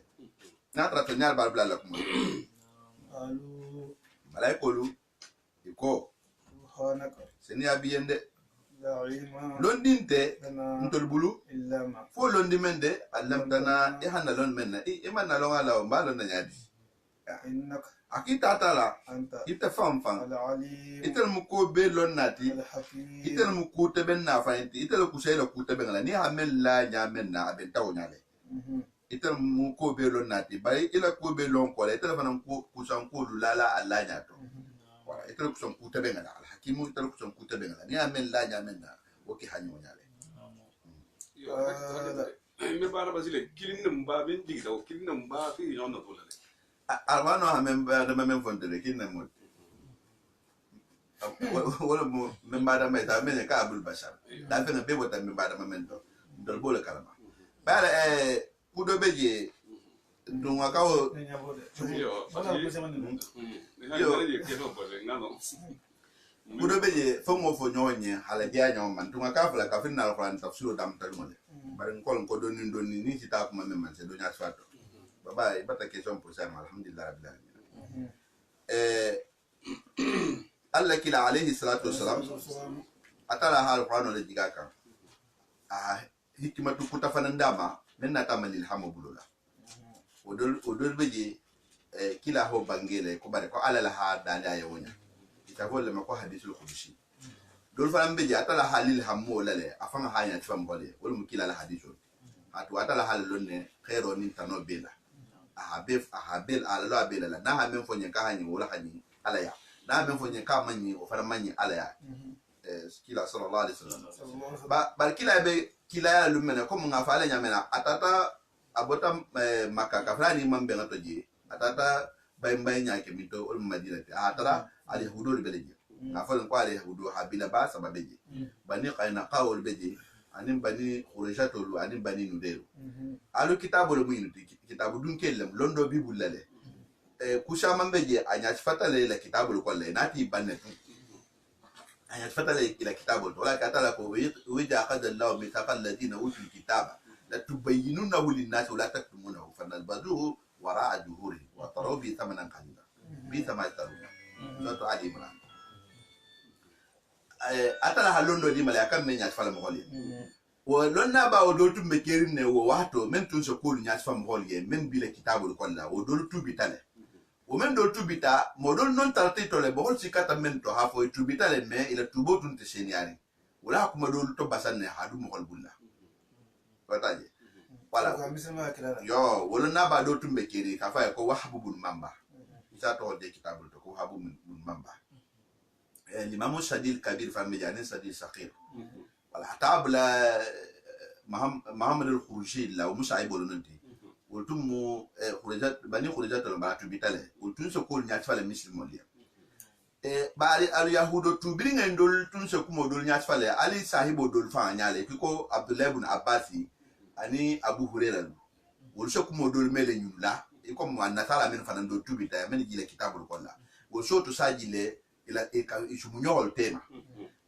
na tra to nyal bal bla la kuma قالوا malaikolu iko سبحانك seni abiyende لا علم londinte لنا ntol bulu إلا ما fo londi mende alamtana ihana lon menna imanna longa law mbalo na nyadi إنك akita tala أنت ita famfam العليم itel mu ko be lon nati الحكيم itel mu ko te ben na fainti itel ku seyla ku te ben la ni hamen la nyamen na aben taw nyale itel mu ko be lon nati bay ila ko be lon ko itel fanan ko kusan ko lala alla nyato wala itel ku son ku te ben la al hakimu itel ku son ku te ben la ni hamen la nyamen na oki hanyo nyale me bara basile kilin nam ba ben digda o kilin nam ba fi non no tolale armano hamen ba da men fondere kinna mo wala mo membada mai ta men ka abul bashar da fe na be wota membada memento dol bole kalama bala kudo beje dunga ka o yo kudo beje fongo fo nyonye hala dia nyom man dunga ka fala ka fin na alquran tafsir dam tal mole barin kolon ko doni ni sita kuma men man se do nya fato baba ibata question pour ça alhamdulillah rabbil alamin Allah kila alayhi salatu wassalam atala hal qur'an le diga kan hikmatu kutafanan dama men na tamalil hamu bulula odol beje kila ho bangele ko bare ko ala la ha dala ya wonya itavole mako hadithul qudsi dol faram beje atala halil hamu lale afanga hanya tfam bole wol mu kila la hadithul atu atala hal lonne khairo ni tanobela ahabel ala la bela la na ha men fonye ka hanyi wala hanyi ala ya na men fonye ka manyi o faram manyi ala ya kila sallallahu alaihi wasallam bar kila be kila ya lumena ko mun afala nyamena atata abota makaka fulani mambe ngatoje atata bay nyake mito ol madina atara ali hudul beleje afal ko ali hudu habila ba sababeje bani qaina qawl beje anin bani khurajatu anin bani nudelu alu kitabul mu'min kitabu dun kellem londo bibulale kusha mambeje anya fatale la kitabul kolle nati banetu anya fatale ila kitabul wala katala ko wija qad Allah mitaqal ladina utul kitaba la tubayyinunahu lin-nas wa la taktumunahu fanalbaduhu wara'a juhuri wa taraw bi thamanan qalila bi thamatharuna zato ali imran atala halondo di mala kan menya fala mo holi wo lonna ba o do tumbe kerin ne wo wato men tun so kolu nya fam holi men bi le kitabul kolla wo do tubitale o men do tubita mo do non tarti to le bol sikata men to ha fo tubitale me ila tubo tun te seniari wala kuma do to basanne hadu mo hol bulla wataje wala yo wala na ba do tumbe keri ka fa ko wahbubun mamba isa to de kitabul to ko wahbubun mamba l'imam Shadil Kabir Farmejani Shadil Sakir wala tabla Muhammad al-Khurushi la musaib bolonti ultumu khurajat bani khurajat ba tubitale ultun so ko nya tfale muslim molia bari al yahudo tubiringa ndol tun so ko modol nya tfale ali sahibo dol fa nyale ko Abdullah ibn Abbasi ani Abu Hurairah wol so ko modol mele nyula ko mo anatala men fanan do tubita men jile kitabul kolla wol so to sajile ila isumunyo tema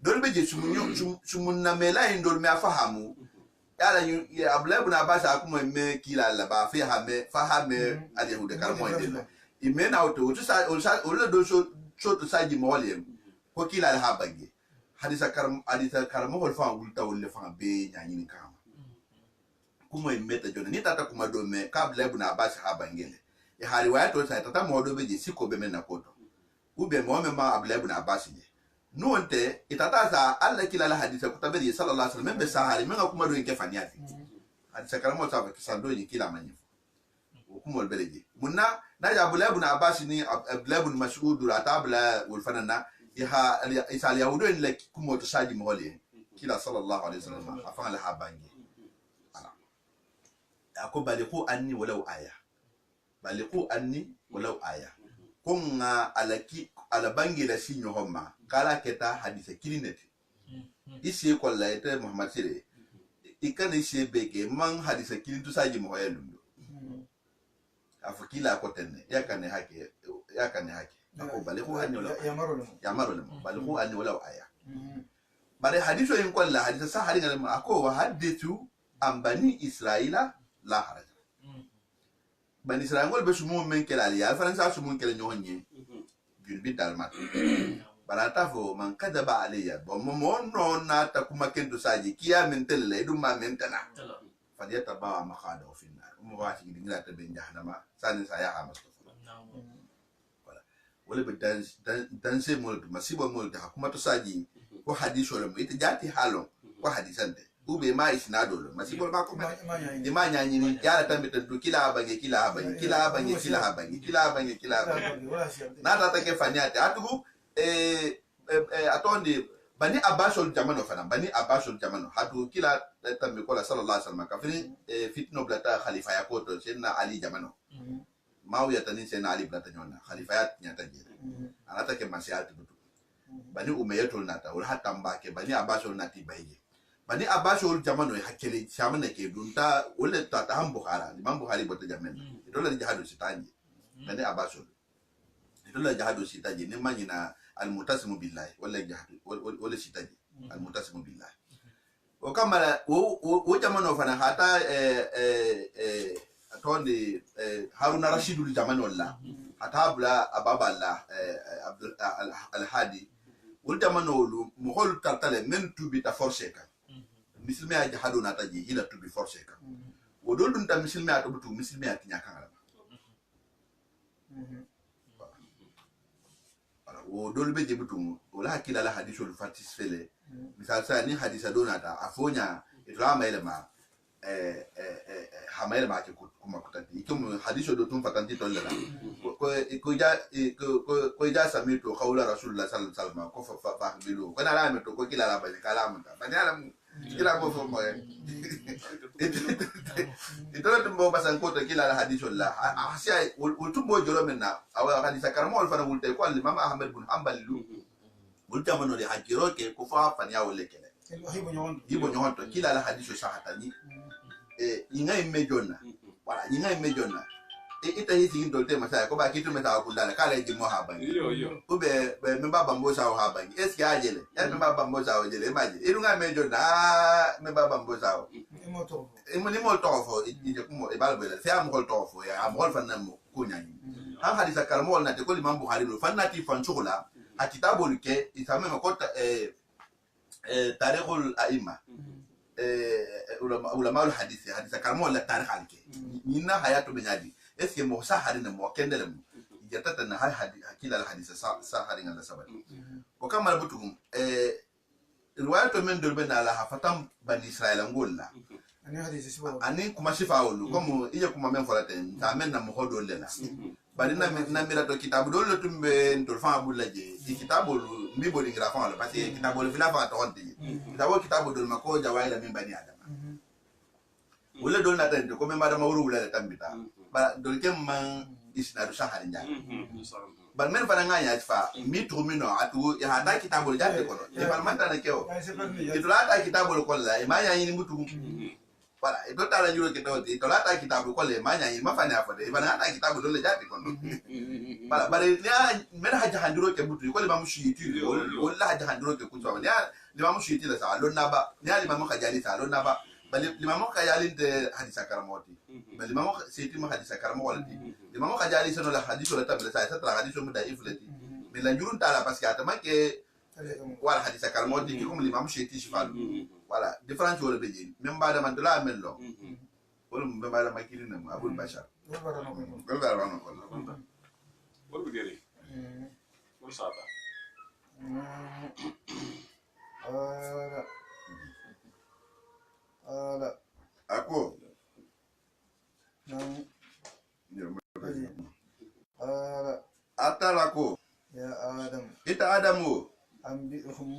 dol beje sumunna mela indol me afahamu yala ya Abdullah ibn Abbas akuma me kila la ba fi fahame ali yahude karmo indela imena auto to sa ol do so to saji mawalem ko kila la habage hadisa karamo hol fa ulta wol fa be nyanyini kama kuma imeta jona ni tata kuma do me kabla ibn Abbas habangele e hali wa to sa tata mo do beje siko be mena koto ube mo ma Abdullah ibn Abbas ni nuonte itataza alla kila la hadisa kutabiri sallallahu alaihi wasallam be sahari menga kuma do nke faniati hadisa karamo sa ba kisando ni kila manyi hukumo beleji munna na ya Abdullah ibn Abbas ni Abdullah ibn Mas'ud ratabla wal fanana iha isal yahudo en lek kumo to saji mo holi kila sallallahu alaihi wasallam afan la habangi ala akobaliku anni walau aya baliku anni walau aya konga alabangi la sinyo homma kala keta hadise kilineti isi ko la ete Muhammad sire ikana isi beke man hadise kilin to saji mo yelundo afukila ko tenne yakane hake ako baliku anni wala yamaro le baliku anni wala aya bare hadiso yin ko la hadise sa hadinga ako wa hadithu ambani Israila la haraj bani Israel ngol be sumu men kela ya faransa sumu kela nyonye julbi dalmat barata fo man kadaba alayya bo mo no na ta kuma kendo saji kiya men telle dum ma men tana fadiyata ba ma khada fi nar mo wati ngira ta ben jahannama sanin sa ya ha mustafa wala be dan se mol masibo mol ta kuma to saji ko hadiso le mo ite jati halon ko hadisante ube ma isnado lo masibo ba ko de ma nyanyi ni yala tambe to kila abange na tata ke faniate atugu atonde bani abashol jamano fana bani abashol jamano hatu kila tambe ko la sallallahu alaihi wasallam kafini fitno blata khalifa yakoto senna ali jamano mawiya tanin senna ali blata nyona khalifayat nyata jere anata ke masiat dutu bani umayyatul nata wal hatta mbake bani abashol nati bayje bani abashol jamano hakele shamane ke dunta wala ta ham bukhara imam bukhari bote jamen ito la jihadu sitanje bani abashol ito la jihadu sitaje ne manyina al mutasimu billahi wala jihadu wala sitaje al mutasimu billahi وكمل وجمانو فانا حتى atondi Haruna Rashidu jamani wala hatabla ababalla Abdul Al-Hadi uljamano lu mohol tartale men tubi ta forseka misilme ya jahadu na taji ila tubi forseka wodol dun ta misilme ya tubutu misilme ya tinya kangala wodol be jebutu wala hakila la hadisul fatisfele misal sa ni hadisa donata afonya itrama elema hamaile ma ke kuma kutati ikum hadisho do tum fatanti tolla ko ja samitu qawla rasulullah sallallahu alaihi wasallam ko fa bilu kana la meto ko kila la ba kala mata banyala kila ko fo mo ito tumbo basan ko to kila la hadisho la asia ultumbo joro menna awa hadisa karamo al fana wulte ko al imam ahmad bin hanbal lu ulta mano li hajiro ke ko fa fanya wole kele hibo nyonto kila la hadisho shahatani inga imejona wala inga imejona ita hizi ndo tema saya ko ba kitu meta kundala kala jimo habani Yo. ube memba bambosa o habani eski ajele ya memba bambosa o jele maji irunga mejona memba bambosa o ni mo tofo ije kumo e balbele fe am hol tofo ya am hol fanna mo kunyani han hadisa karmo na te ko limam bukhari no fanna ti fan chugula akitabo like isame makota tarikhul aima ulama hadithi karmo la tarikh alke nina hayatu benyadi eske mo sahari na mo kendele mo yatata na kila al hadith sahari ngala sabati ko kama butum riwayatu men dolbe na la hafatam bani israila ngolla ani kuma shifaulu comme iya kuma men folate ta men na mo hodo lela bari na mira to kitabu dole tumbe ndol fa abulaje kitabu mbibo lingira fa parce que kitabu le filafa to honti kitabu dol mako jawaila min bani adama wala dol na tan ko men madama wuru wala tambita ba dol kem man isnadu sahari nya ban men fana nganya fa mi trumino atu ya hada kitabu jate kono e parmanta na keo itulata kitabu ko la e manya yini mutu wala ito tala juro kitabu itulata kitabu ko le manya yini mafanya afode e bana hada kitabu dole jate kono wala bare ya men haja handuro ke mutu ko le mamushi yiti wala haja handuro ke kutwa ya le mamushi yiti la sa lonna ba ya le mamu kajali sa lonna ba bali limamu kajali de hadisa karamoti bali limamu seti ma hadisa karamoti limamu kajali sono la hadiso la tabla sa tra hadiso mu da iflati mais la jurun tala parce que atama ke wala hadisa karamoti ki comme limamu seti shifalu wala difference wala beji même bada man dala mello wala mu bada makiri na abul bashar wala bada ko What we getting? What's up? ako atala ko ya adam ita adamu anbi'uhum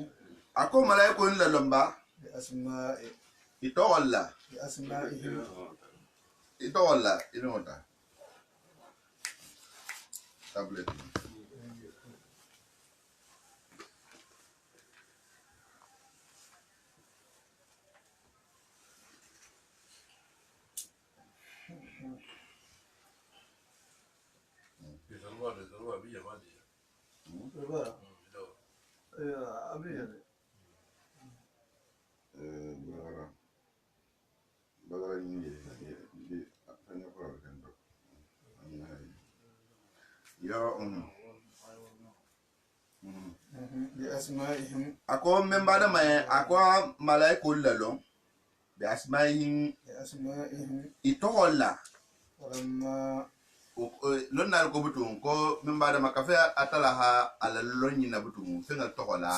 ako malaiko la lomba bi asma'i ito wala bi asma'ihim ito wala inota tablet bagara ni tanya ko kan do ya bi asma'ihim ako membada mai ako malaiko lalo bi asma'ihim ito wala walamma lonna ko butum ko membada makafe atalaha ala lonni na butum fengal to wala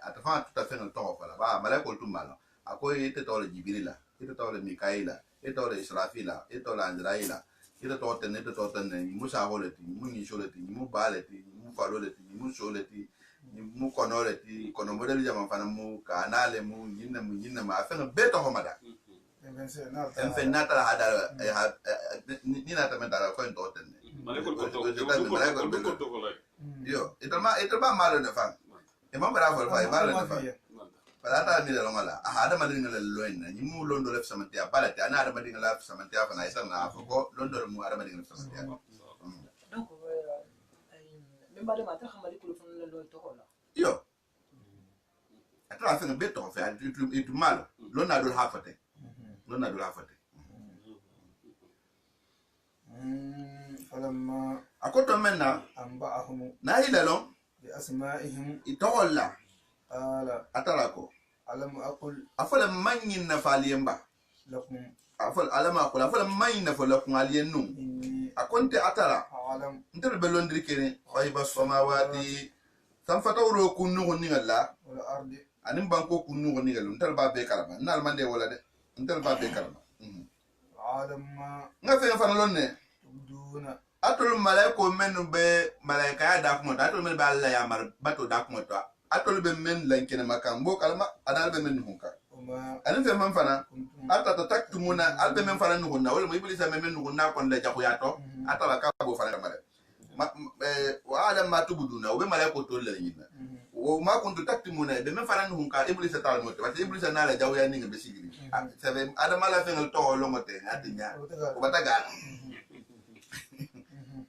atafa tuta fengal to wala ba malaiko tumala ako ite to jibrila ite to mikaila ite to israfila ite to andraila ite to tenne musa holeti muni sholeti mu baleti mu faloleti mu sholeti mu konoreti kono model jama fana mu kanale mu nyinna ma fengal beto homada en fe nata hada ni nata mentara ko en to tenne yo ito ba malo na fa e ma bra fa malo na fa para ta mi la ngala ada ma dinga la loina ni mu londo lef samantia balati ana ada ma dinga la samantia fa na isa na fa ko londo mu ada ma dinga lef samantia donc même ba de matin xamali ko fon la lo to hola yo atala fe be to fe itu malo lo na dul hafate lo na dul hafate فلما akoto menna أنبأهم na hilalo بأسمائهم itolla قال atala ko ألم أقل afala manyin na faliyemba لكم afala alama ko afala manyin na fala kun aliyennu إني akonte atala أعلم ntel belondri kene khayba samawati samfatawro kunnu ngalla والأرض anin banko kunnu ngal ntel ba be kalama nal mande wala de ntel ba be kalama عالم ما nga fe fa lonne تبدون atul malaiko menu be malaika ya da kuma atul men ba Allah ya mar bato da kuma to atul be men lankene makam bo kalma adal be men hunka وما anin fe man fana كنتم ata taktumuna albe men fana nuhunna wala mo iblisa men nuhunna kon la jahu yato atala ka bo fana mare wa adam ma tubuduna o be malaiko to le yinna wo ma kuntu taktumuna be men fana nuhunka iblisa tal mo to parce iblisa na la jahu ya ninga be sigiri sabe adam ala fe ngal to lo ngote atinya o bataga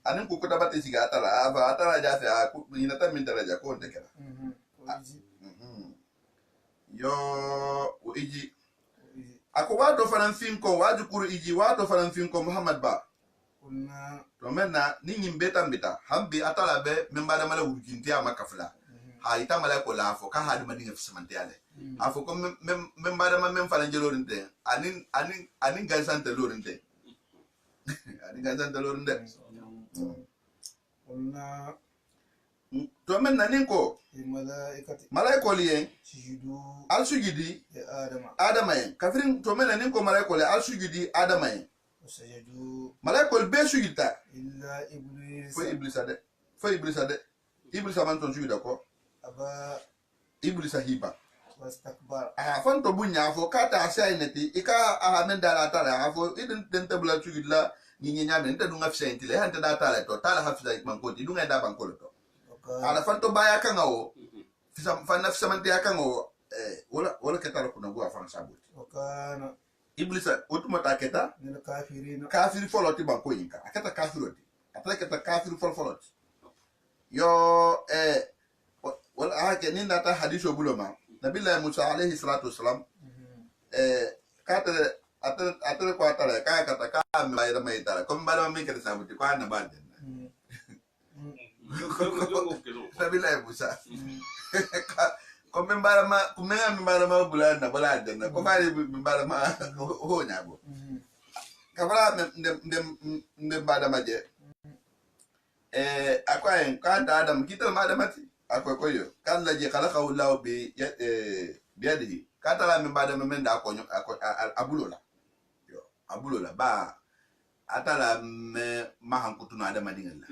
anin ku kuta bate siga atala aba atala ja fe ku ina ta min daraja ko ndekela yo o iji ako wato faransin ko waju kuru iji wato faransin ko muhammad ba قلنا to menna ni nyimbe tambita hambi atala be membada mala wurginti ama kafla ha ita mala ko la fo ka hadu madinga fisamante ale afo ko membada ma mem fala jelorinte anin gansante lorinte anin gansante lorinte قلنا to menna nin ko للملائكة malaiko liyen سجدوا al sujudi لآدم adamayen kafirin to menna nin ko malaiko le al sujudi adamayen وسجدوا malaiko be sujita إلا إبليس fo iblisa de iblisa man ton sujida ko أبى iblisa hiba واستكبر fanto bunya fo kata asai neti ika ahamen dala tala afo idin tenta bula sujidla nyinyi nyame nta dunga fsenti le hanta data la to tala hafza ikmankoti dunga da bankolo to وقال ala fanto baya kangawo fisam fanna fisamante yakango wala ketala kuna go afan sabut وكان iblisa otumata keta من الكافرين kafir foloti banko yinka akata kafiroti atala keta kafir foloti yo wala hake ninda ta hadisho buloma nabila musa alayhi salatu wassalam kata atale ko atale ka kata ka mi bayra mai tara kom bala mi kata sabuti ko na bande nabila musa kom mi bara ma bulanda na bulanda na ko bari mi bara ma ho nyabo kabara ndem bada maje akwa kanta adam kital madamati akwa koyo kan la je khalaqa Allah bi yadihi kata la mi bada men da konyo abulola yo abulola ba atala me mahankutu na adam madingala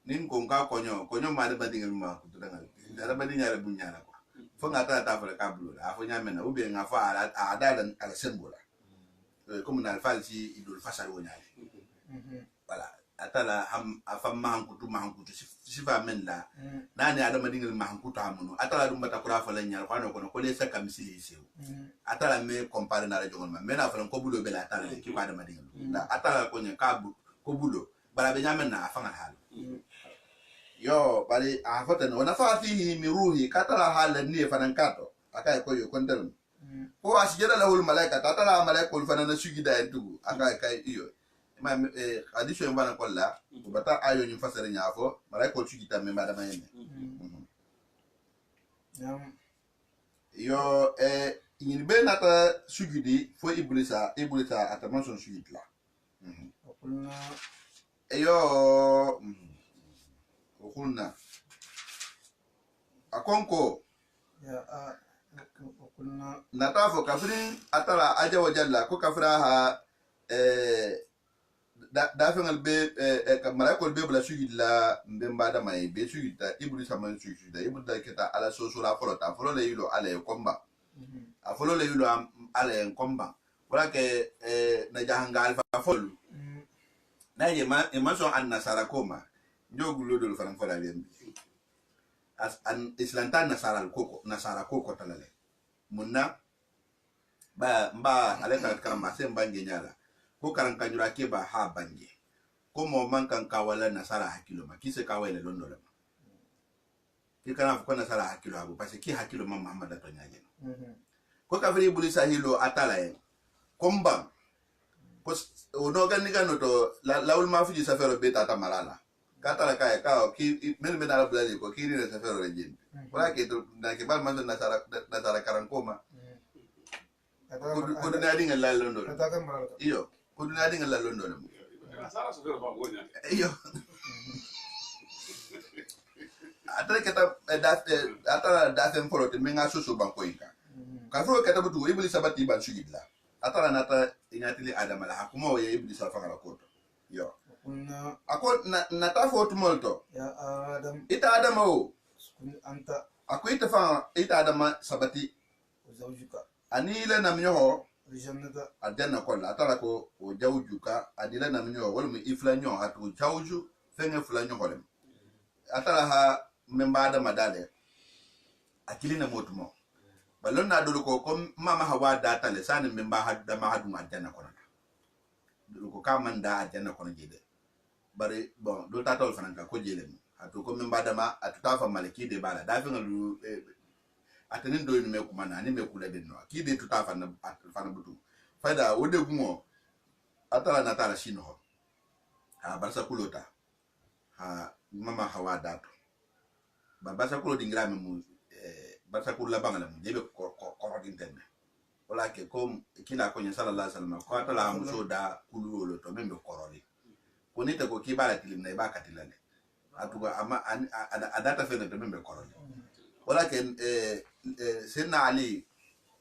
nin ko ka konyo ma adam madingala ma kutu dangal ada madingala bunyala ko fo ngata ta fala ka abulola afo nyamena ube ngafa ada ala sembola comme na falsi idul fasal wonyale voilà atala afam mahankutu sifa men la nani adama dingel mahankutu amuno atala dum bata kura fala nyal kwano kono ko le saka misili sew atala me compare na radio ma mena fala ko bulo bela atala ki ko adama dingel da atala ko nya kabu ko bulo bala be nyamen na afanga hal yo bali afata no na fa fihi mi ruhi katala hal ni fanan kato akai ko yo kontel ko asijada lahul malaika tatala malaikul fanana sugida entugu akai kai iyo ma hadisho mbana kolla ubata ayo ni fasare nyafo malaikul sugita me madama yeme yo in be nata sugidi fo iblisa atamanson sugitla وقلنا yo okunna akonko يا وقلنا natafo kafirin atala aja wajalla ko kafira ha da fengal be malaikol be bla sugilla mbemba da mai be sugita iblisa man sugida iblisa keta ala sosura folota folo le yilo ala komba a folo le yilo ala komba wala ke na jahanga alfa folu na ye ma so an nasara koma njogulo do faran fola lembi as an islanta nasara koko talale munna ba aleka karamba sem bange nyala ko karan kanjura ke ba ha bange ko mo man kan kawala nasara hakilo ma kise kawale londo la ikana fu kona sala hakilo abu parce que ki hakilo mam Muhammad to nyaje ko kafiri iblis hilo atala en komba ko no ganni gano to lawul ma fuji safero beta ta malala katala kay ka ki men ala bulali ko ki ni safero rejin wala ke to na ke bal man na sara karankoma ko dina dinga lalondo iyo ko dina dinga lalondo sara so ba gonya iyo atara kata atara dafen porote menga susu banko inka kafro kata butu iblis sabati ban sujidla atara nata inyatili adama la hakuma ya iblis afanga koto yo ako nata foto molto ya adam ita adama o anta ako ita fa ita adama sabati zawjuka anila namnyo jannata aljanna kolla atara ko o jawjuka adila namnyo wala mi iflanyo atu jawju fenge flanyo holem atara ha membada madale akili na motumo balon na dulu ko mama hawa data le sani memba hadda ma hadu aljanna kono dulu ko kamanda aljanna kono jede bare bon do tatol fananka ko jele atu ko membada ma atu tafa maliki de bala da fi ngalu atanin do ni meku mana ni meku le de no ki de tutafa na fana butu fada wode gumo atala na tala shino ha barsa kulota ha mama hawa dato basa kulo dingra mu basa kulo la bangala mu jebe ko dintene wala ke kom kila ko nya sallallahu alaihi wasallam ko atala mu soda kulu lo to membe koroli ko nita ko kibala tilim na ibaka tilale atuga ama adata fe to membe koroli wala ke sinna ali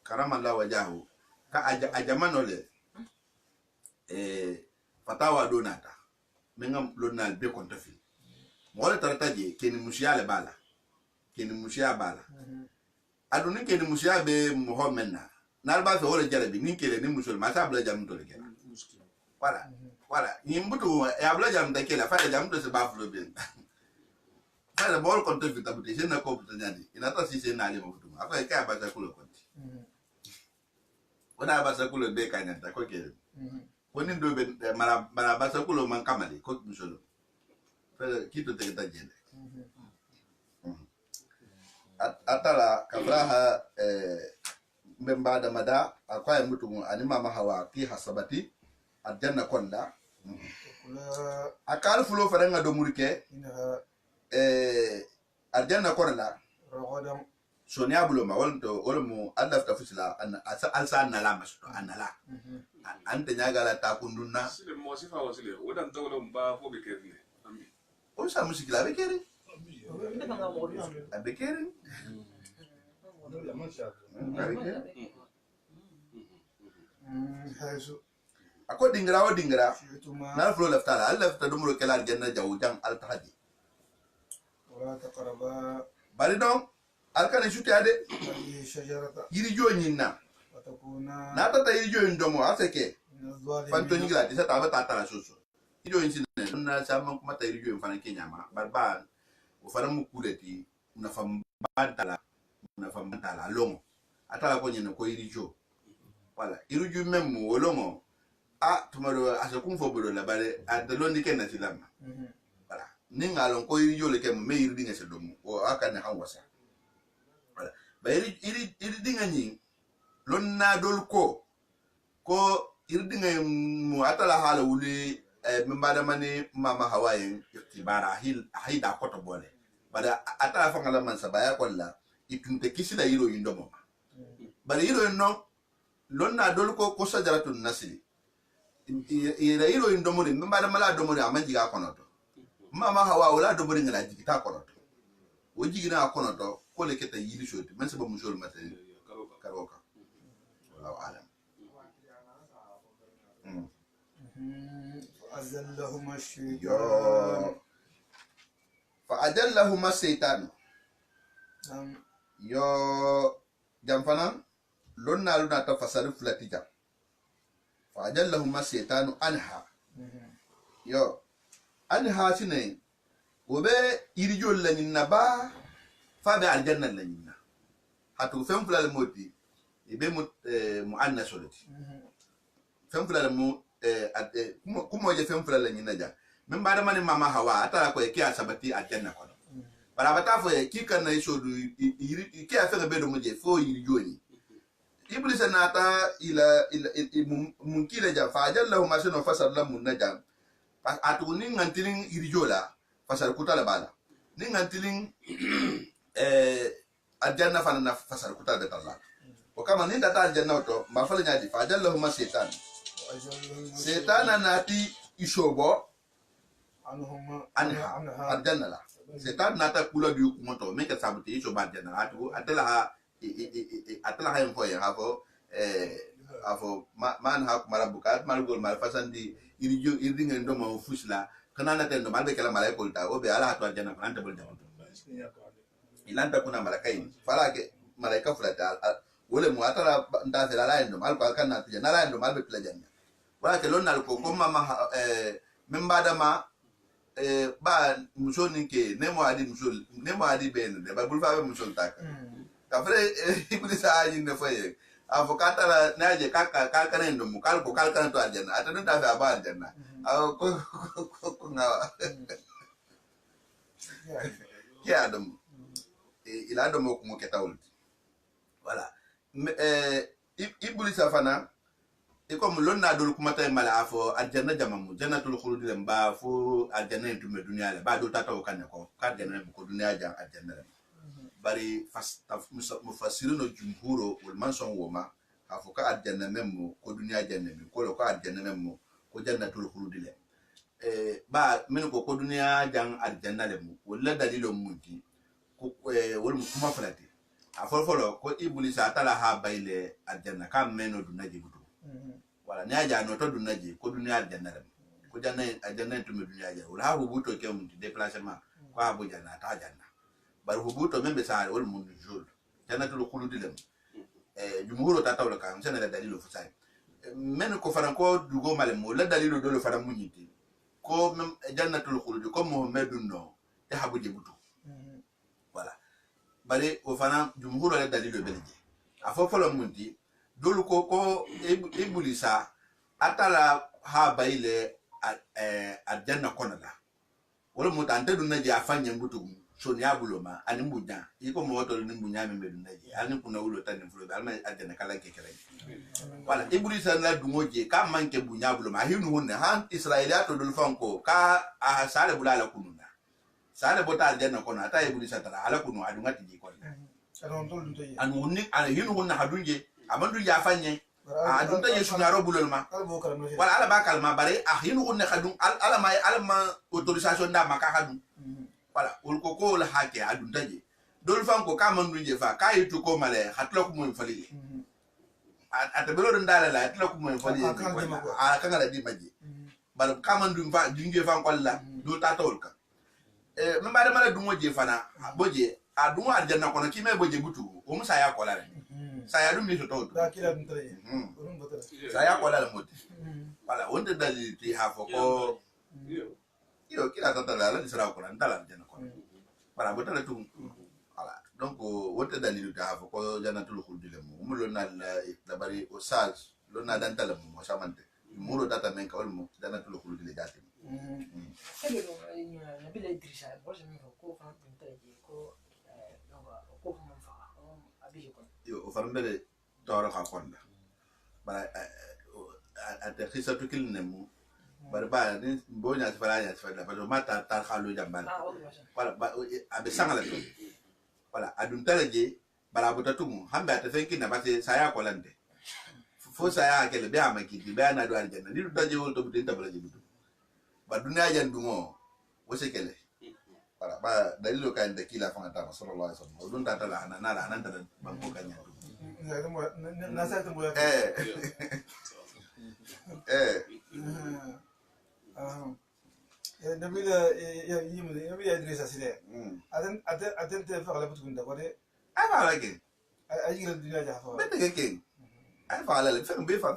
karamallahu wajahu ka ajamanole fatawa donata mengam lonal be kontafi mo wala tarataje keni musiale bala keni musia bala aduni keni musia be Muhammad na ba fe wala jarabi nin kele ni musul ma sa bla jam to le kela wala nimbutu ya bla jam da kela fa jam to se ba flo ben fa da bol konto fi tabuti se na ko puta nyadi ina to si se na le mo futu akoy ka ba sa kulo konti wala ba sa kulo be kanya ta ko kele woni do be mara ba sa kulo man kamali ko musul fa kito te ta jende atala kabraha mbembada mada akwa mutumu ani mama hawa ki hasabati aljanna konda akal fulo faranga do murike aljanna konda rogodam sonia buloma wolto wolmu allah tafsila an alsan la masto anala ante nyagala ta kunduna sile mo sifa wasile wodan tawlo mba fo be kerne ami o sa musikila be kere abekere ako dingra o dingra na flo laftala lafta dumro kala janna jawjan altahadi wala taqraba bari don alkane shuti ade shajarata yiri jonyinna watakuna na tata yiri joyin domo aseke nazwali fanto nyigla disa taba tata soso ido yin sinne na sama kuma ta yiri joyin fana kenyama barban o fana mu kuleti na fambantala longo atala ko nyene ko yiri jo wala yiri ju memmu olongo a tumaro asakun fo bodo la bare adalondi ken na silama wala ninga lon ko yiri jo le kem me yiri dinga se domu o aka ne hawasa wala ba yiri dinga nyi lonna dol ko yiri dinga mu atala hala wuli mbada mani mama hawayen tibara hida koto bole bada atala fangala man sabaya kolla itunte kisila yiro yindomo bada yiro no lonna dol ko sajaratun nasli ira yiro yindomo ni mbada mala domori amanjiga konoto mama hawa wala domori ngala jigita konoto o jigina konoto ko le keta yiri shoti men saba musol matari karoka wallahu alam azallahuma shaytan yo fa ajallahuma shaytan yo jamfana lonna luna ta fasari flatija fa ajallahuma shaytanu anha yo anha shine obe irijol la nyinna ba fa be aljanna la nyinna hatu fem fulal moti ibe mu anna soloti fem fulal mu kumo je fem fulal la nyinna ja min ba da mani mama hawa atara ko yake asabati aljanna kono bara bata fo ki kan na iso du ki afa be do mo je fo yiri joni iblis nata ila munkile ja fa jallahu masino fasal lamun najam atu ni ngantilin yiri jola fasal kutala bala ni ngantilin aljanna fana na fasal kutala betalla o kama ni data aljanna to ma fala nyadi fa jallahu ma setan nati isobo anha aljanna la setan nata kula du kumoto me ka sabuti iso ba aljanna atu atala ha info ya hafo man ha marabukat malgol mal fasandi irijo irdinga ndo ma fusla kana na tendo malbe kala malaika ulta obe ala hatu aljanna kana tabul jamu ilanta kuna malakai falake malaika fulata wole mu atala nda fela la ndo mal ko kana tuje na la ndo malbe pila janna wala ke lonna ko ko mama membada ma ba musoni ke nemo adi ben de ba bulfa be musol tak après iblis a yinde foye avocata la naje kaka kalkanendo mu kalko kalkan to aljanna atanu ta fa ba aljanna ko ngawa ya dum ila dum ko mo ketawul voilà iblis afana e comme lonna dol kuma tay mala afo aljanna jamamu jannatul khulud lemba fo aljanna tume dunya la ba do tata o kanne ko ka janna ko dunya jang aljanna bari mufassirino jumhuro wal manson woma afuka aljanna memmo ko dunya janna mi ko ko aljanna memmo ko jannatul khulud le ba min ko dunya jang aljanna le mu wala dalilo munti ko wal kuma falati afolfolo ko iblis atala ha bayle aljanna kam meno dunaji butu wala ne aja no to dunaji ko dunya aljanna le ko janna aljanna to me dunya ja wala ha buto ke munti déplacement ko ha bu janna ta janna bar hubuto membe saare wol mun jol jannatul khulud lem jumhuro tata wala kan sana dalilo fusay men ko faran ko dugo malem wala dalilo dolo faran munyiti ko jannatul khulud ko muhammadun no e habu jebutu wala bare o faran jumhuro la dalilo belje afofolo munti dolo ko ibulisa atala ha bayle aljanna konala wala mutante dunna je afanya mbutu so ni abuloma ani mbunya iko mo to ni mbunya me medunaje ani kuna ulo tani fulo alma adena kala kekere wala ibulisa na dungoje ka manke bunya abuloma hinu wonne han israeliato dul fanko ka a sale bulala kununa sale bota aljanna kona ata ibulisa tara ala kunu adungati ji konna anu wonni ana hinu wonna hadunje amandu ya fanye adunta yesu nyaro bulolma wala ala bakal ma bare hinu wonne hadun ala ma autorisation da maka hadun wala ulko ko la hake adun daje dol fan ko kam ndunje fa kay to ko male hatlo ko mo fali ata belo ndala la hatlo ko mo fali a kangala di maji bar kam ndum fa dinge fa ko la do ta tol ka me bare mala dungo je fana boje a dungo aljanna ko na kime boje butu o musa ya ko la saya dum ni to to da kila dum tare saya ko la moti wala wonde dali ti ha fo ko yo kila tata la disra ko ndala aljanna ko wala botala tum wala donc wote dalilu ta fo ko jannatul khulud mu lo na la bari o sage lo na dantala mo samante muro tata men ka wal mo jannatul khulud le jati Sebe no na bila Idrissa bo je mi ko fa pintaje ko ko fa man fa abi ko yo o farmbere toro ka konda bara ate xisatu kil nemu barba ni bonya tfalanya tfala pa mata tar khalu jamban wala abe sangala to wala adun taraje bara butatum hamba ta fenki na base saya ko lande fo saya kele be amaki di be na do aljanna ni do daje wol to budin tabala jibutu ba dunya jan dungo wose kele wala ba dalilo kan de kila fa ta sallallahu alaihi wasallam dun ta tala na la nan ta banko kanya na sa to boya nabila ya yimu nabila Idrissa sile aten te fa la butu nda ko de ay ba la ke aji la dunya ja fa bete ke ay fa la fe be fa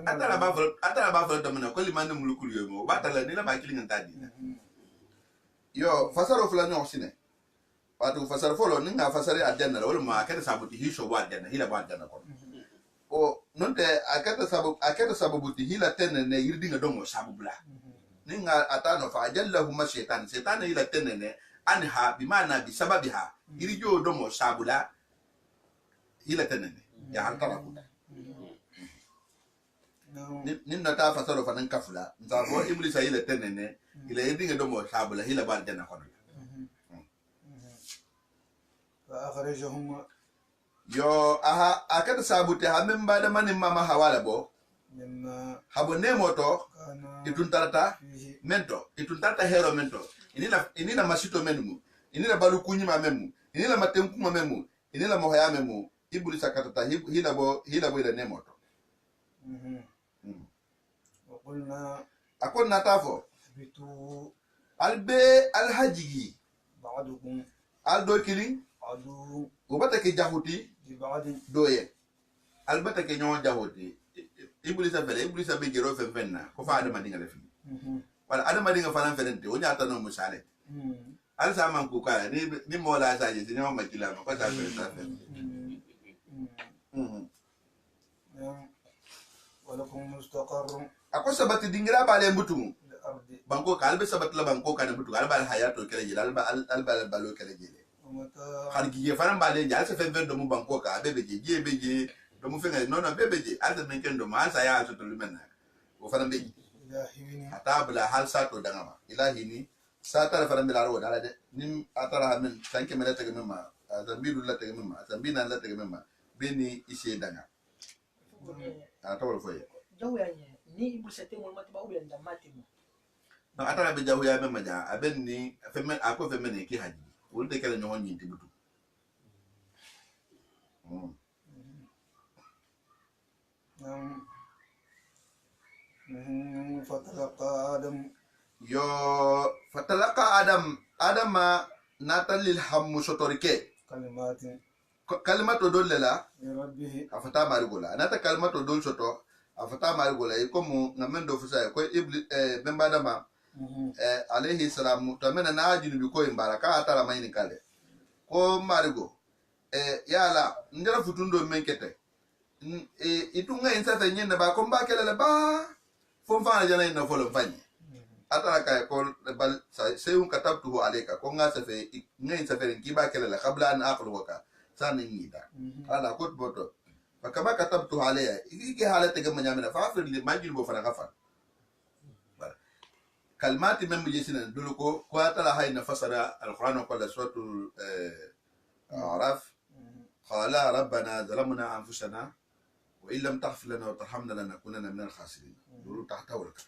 atala ba fa to mena ko limane mulukul yo mo batala ni la ba kilinga tadi yo fasaro fulani osine watu fasaro folo ninga fasari aljanna wala ma akata sabuti hisho wa aljanna hila ba aljanna ko o nonte akata sababu ti hila tenne ne yirdinga dongo sabubla ninga atano fa ajallahu ma shaytan hila tenne ne anha bimana bisababiha irijo domo sabula ila tanene ya hantara ku nin nata fasaro fanan kafula nzavo iblisa ila tanene ila yedinga domo sabula ila bar janna kono فأخرجهم yo aha akata sabute ha memba da manin mama hawala bo مما habo nemoto كان itun tarata فيه mento itun tarata hero mento inina masito menmu inina balu kunyima memu inina matenkuma memu inina mohoya memu iblisa katata hila bo ila nemoto وقلنا akon natafo اهبطوا albe alhajigi بعضكم aldo kilin عدو ubata ke jahuti لبعض doye albata ke nyon jahuti iblisa be gero fenfenna ko fa adama dinga lefi wala adama dinga fanan fenente wonya tano musale al sama ku kala ni mola sa je ni ma kila ma ko sa fe ولكم مستقر ako sabati dingira bale mbutumu الأرض banko kalbe sabat la banko kana butu kalba al hayato kala jila al balo kala jile ومتاع har gige fanan bale ja sa fen do mu banko ka bebe je beje do mu fenga no bebe je al men ken do ma sa ya so to lumenna o fanan beji إلى حين atabla hal sa to dangama ilahi ni sa tara fanan bila ro dala de nim atara men tanke mele tege memma azambidu la tege memma azambina la tege memma beni ise danga atawol foye jawu yanye ni ibu sete mo mati ba ubi nda mati mo no atara be jahu ya memma ja aben ni femen ako femen ki haji wonde kala no honni tibutu فتلقى آدم yo fatalaka adam ma natalil hammu sotorike كلمات kalimato dolela من ربه afata marigola anata kalimato dol soto afata marigola ikomu ngamendo fusa ko ibli memba dama alayhi salam tamena na ajinu bi ko imbaraka atara mayni kale ko marigo yala ndera futundo menkete itunga insa nyenda ba ko mbakele ba fon fa jana ina folo fanyi atara kay ko bal sayun katabtuhu alayka ko nga safe ngay safe kiba kele la qabla an aqluka sani ngida ala kot boto fakama katabtuhu alayya iki halate gam nyamina fa afir li majil bo fana gafan kalmati mem jisina duluko ko atara hayna fasara alquran ko la suratul araf qala rabbana zalamna anfusana wa illam taghfir lana wa tarhamna lanakunanna minal khasirin dulu tahtawlaka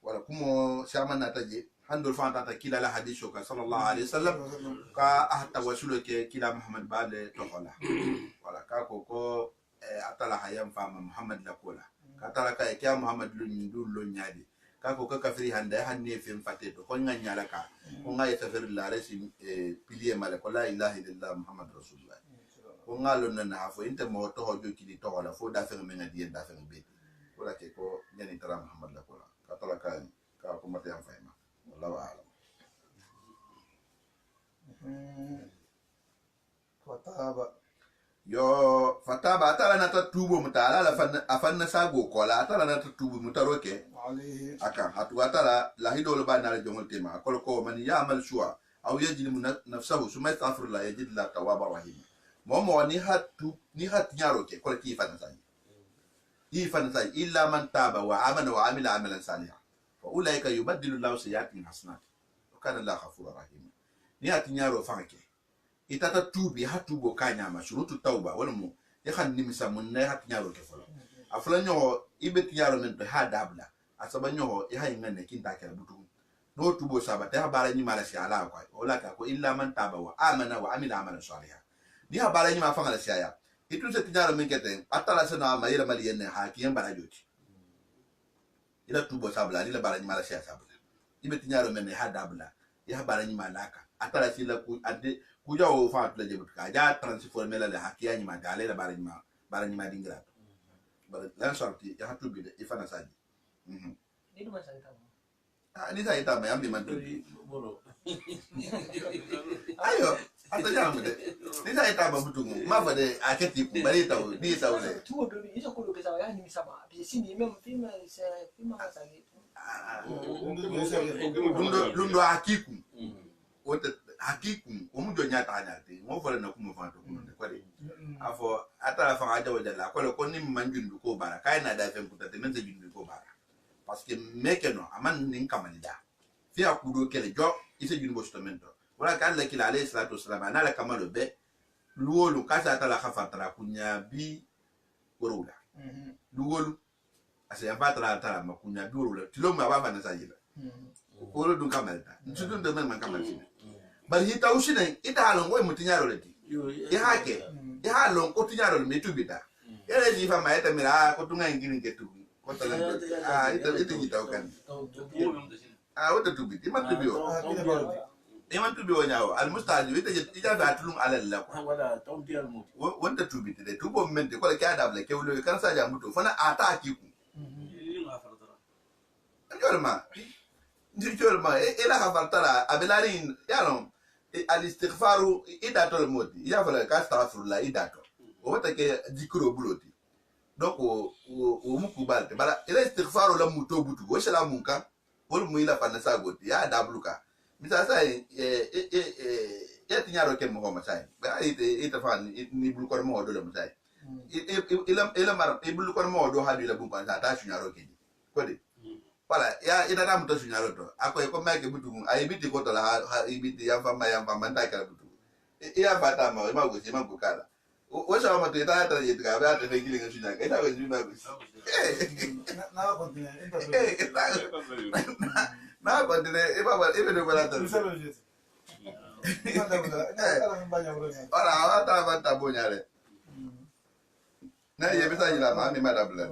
wala kumo shaman nataje handol fanta ta kila la hadithu ka sallallahu alaihi wasallam ka ahta wasulo ke kila muhammad bale to hola wala ka ko atala hayam fama muhammad la kola ka tala ka ke muhammad lu ndul lo nyaadi ka ko ka kafiri hande hanne fem fateto ko nganya la ka ko ngaya tafir la resi pilier mala ko la ilaha illallah muhammad rasulullah ko ngalo na hafo inte mo to hojo kili to hola fo da fe men ngadi da fe be wala ke ko nyani tara muhammad la kola katala kan ka ko mate am fayma wallahu a'lam fataba atala na tatubo mutala la afanna sago kola atala na tatubo mutaroke عليه aka hatu atala la hidolo ba na jongol tema akol ko man ya'mal shu'a aw yajlimu nafsahu summa yastaghfir la yajid la tawwaba rahim momo ni hat nyaroke kola ki fanna sai illa man taba wa amana wa amila amalan salihan fa ulaika yubaddilu Allahu sayyi'atihim hasanat wa kana Allahu ghafurur rahim ni hat nyaro fanke itata tubi hatubo kanya mashrutu tauba wala mu ya kan nimisa mun na hat nyaro ke folo afla nyo ibe nyaro men to hadabla asaba nyo ya hinga ne kinta kala butu no tubo sabata habara ni mala shala kwa wala ka ko illa man taba wa amana wa amila amalan salihan ni habara ni ma fanga la siya itu se tinyaro men kete atala sana ma yela mali yenne ha kiyan bara joti ila tubo sabla ila bara ni mala siya sabla ibe tinyaro men hadabla ya bara ni malaka atala sila ku ade kuja o fa tula je butka ja transformer la hakiya ni magale la bara ni ma dingra bara lan sorti ya hatu bi de ifana saji ni duma sa ta ni sa ita mai ambi man tubi bolo ayo ata jamu de ni sa ita ba butu ma fa de aketi ku bari ta ni sa wole tu do ni so ko do ke sa ya ni sama bi si ni même film c'est film sa ni lundo akiku wote hakikum omu jo nyata anyate mo fole na kuma fanto kuma de kwade afo atala fa aja wajala ko ni manjundu ko bara kai na da fen kutate men se jundu ko bara parce que mekeno aman nin kamalida fi akudo kele jo ise jundu bo stomento wala kan la kila alayhi salatu wassalam ana la kamalo be luwolu kasa atala khafatara kunya bi worula luwolu asa ya fatara atala makunya bi worula tilo ma ba fa na sajila wolo dun kamalta ntudun de men kamalta bal hita usine ita halon woy mutinyaro leti ya hake ya halon ko tinyaro le metubita yele ji fa ma eta mira ko tunga ngini ketu ko tala ita hita ukan wata tubiti ma tubio iman tubio nyaaw al mustaji ita ba tulum ala la ko wanda tubiti de tubo mente ko le kada bla kewlo kan sa ja muto fana ata akiku njolma ila khafartara abelarin yano al-istighfaru idato al-moti ya fala ka astaghfirullah idato o wata ke dikro buloti donc o mukubalte bala ila istighfaru la muto butu o shala munka ol mu ila panasa goti ya dabluka misa sai ya tinyaro ke mo ma sai ba ita fa ni bul ko mo do le sai ila mar bul ko mo do hadu la bu kan ta shunyaro ke ko de wala ya ida da muto sunyaro to ako e ko make butu ay biti ko to la ibiti ya fama nda kala butu ya bata ma ma go si ma go kala o sa ma to ita ta yit ka ba ta ngili ngi sunya ita go sunya go na continue na continue e ba e be do bala ta ora ata ta bonyare na ye bisa ila ma mi ma da bla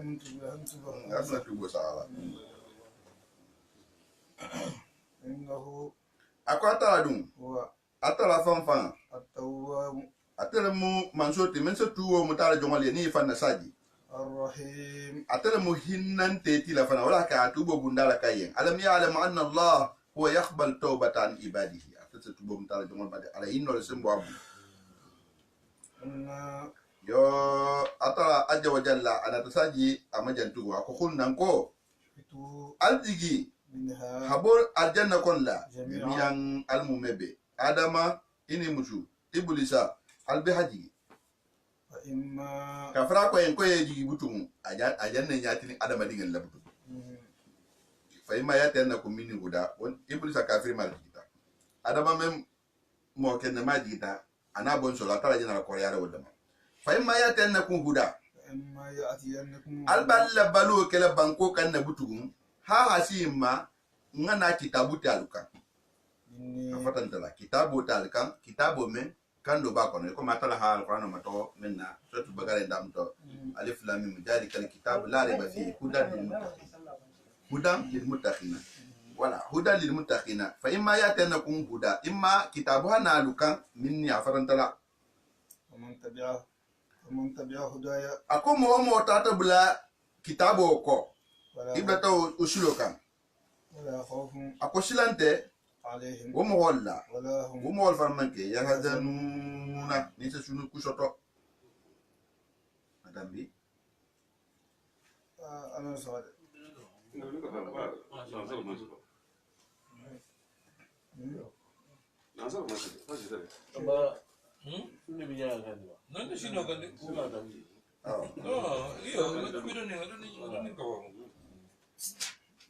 asna tu go sala إنه akwata dum هو atala fanfan التواب atala mu mansoti men se tuwo mutala jongole ni fanna saji الرحيم atala mu hinnan teti la fana wala ka tubo bundala kayen alam ya'lam anna allah huwa yaqbal tawbatan ibadihi atala tubo mutala jongole bade ala hinno le sembo abu إن yo atala ajja wa jalla ana tasaji amajantu ko khunnan ko itu aldigi منها habor aljanna kon la Jami'an. miyan almumebe adama ini musu iblisa albi haji فإما kafra ko en ko yeji butumu ajanna nyatini adama dingen la butu fa imma yatannakum min huda won iblisa kafir mal kita adama mem mo ken ma jita ana bon so la tala jina ko yara wadama fa imma yatannakum huda فإما يأتينكم alballa balu kala banko kan na butumu ha hasima ngana kitabu taluka إني afatan tala kitabu taluka kitabu men kando ba kono ko matala ha alquran mato menna sotu bagare ndam to alif lam mim jalikal kitabu la raiba fihi hudan lil muttaqin wala hudan lil muttaqin fa imma yatanakum huda imma kitabu hana luka minni afatan tala ومن تبع هدايا akomo mo tata bula kitabu ko ولا ibata usulo kan ولا خوف akosilante عليهم wo mo walla ولا هم wo mo wal farmanke yahzanuna ni se sunu kusoto madambi أنا صادق Nanda sino kan di? oh Iya, ini kawan.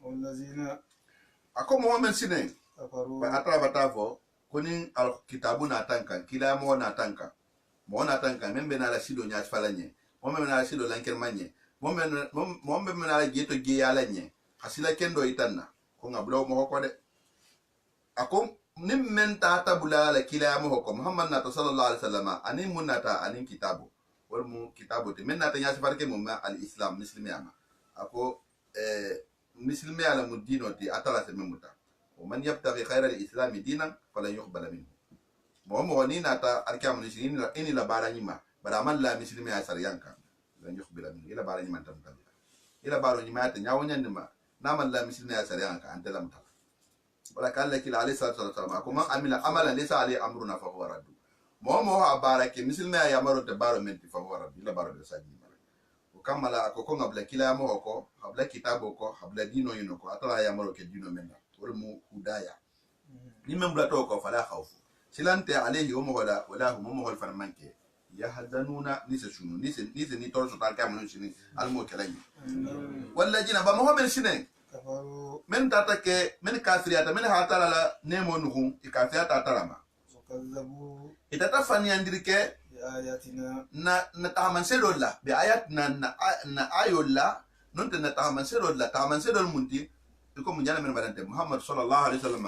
والذين ako mo men sinen كفروا ba atra batavo kunin al kitabu na tanka kila mo na tanka membe na la sido nya falanye mo men na la sido lanker manye mo men na la geto ge yalanye asila kendo itanna ko ngablo mo ko de ako nim men ta tabula la kila mo ko muhammad na sallallahu alaihi wasallam anin munata anin kitabu wal mu kitabu te men na ta nya farke mo ma al islam muslimi ama ako muslimi ala mudino ti atala se memuta ومن يبتغي خير الاسلام دينا فلن يقبل منه مو ني ناتا اركام نسين اني لا باراني ما برامن لا مسلمي اسر يانكا لن يقبل منه الى باراني من تم الى باراني ما تنياو نيندما نامن لا مسلمي اسر يانكا انت لم تفعل ولا قال لك عليه الصلاه والسلام كما عمل عملا ليس عليه امرنا فهو رد مو بارك مسلمي يا مرو تبارو من فهو رد الى بارو ساجي وكمل اكو قبل كلا مو كو قبل كتابو كو قبل دينو ينكو اتلا يا مرو كدينو مننا ولمو هدايا ni membla to ko fala khawfu silante alayhi wa mawala wala hum mawal farmanke yahzanuna nisa shunu nisa ni torso tal kam shini almo kelani wala jina ba mohamed shine كفروا men tata ke men kafiriyata men hatala la nemo nuhu ikafiyata talama وكذبوا itata fani andirike بآياتنا na taman sedolla bi ayat na ayolla non na taman sedolla taman sedol munti ko mun jana men badante muhammad sallallahu alaihi wasallam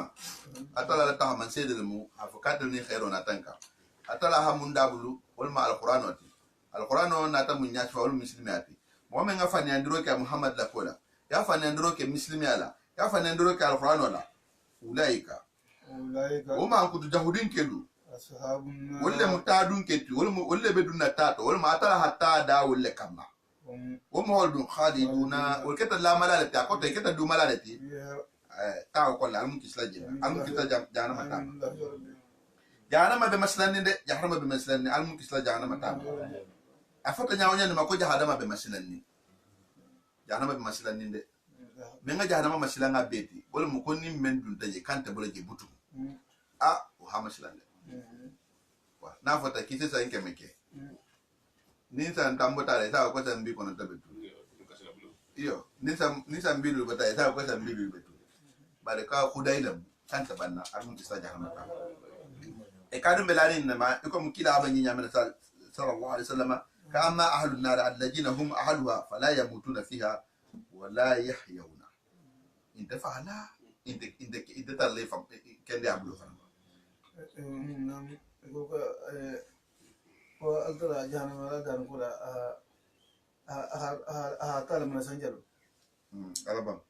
atala la taman sedol mu afukata ni khairona tanka atala ha mun dabulu wal ma alqur'ano nata mun nyaati fa wal muslimati mo men nga fani andiro ke muhammad la kola ya fani andiro ke muslimi ala ya fani andiro ke alqur'ano la ulaika أولئك o ma kutu jahudin kelu أصحاب النار wolle mutadun ketu wolle bedunna tato wolle matala hatta da wolle kamma هم wo mo holdun khaliduna wol keta la malala ta ko te keta du malala ti فيها ta ko la almu kisla je almu kisla jana mata آمين الله رب jana ma be maslan de jahannama be maslan almu kisla jana mata afata nyawnya ni mako jahannama be maslan ni jahannama be maslan ni de menga jahannama maslan ga beti wol mo konni men dun taje kanta bolo je butu o ha maslan de wa na fata kise sa inke meke ni sa ntambo tare sa ko sa mbi kono tabetu iyo ni sa mbilu bata sa ko sa mbilu betu bare ka khudailam kanta banna almu kisla jahannama ta e kadum belani nama ko mukila abanyi nyamena sallallahu alaihi wasallam kama ahlun nar alladhina hum ahluha fala yamutuna fiha wala yahyawna inta fala inta talifa kende ablu fa نعم يقول وأقدر جانا ولا دار كولا طالب من سنجل alaba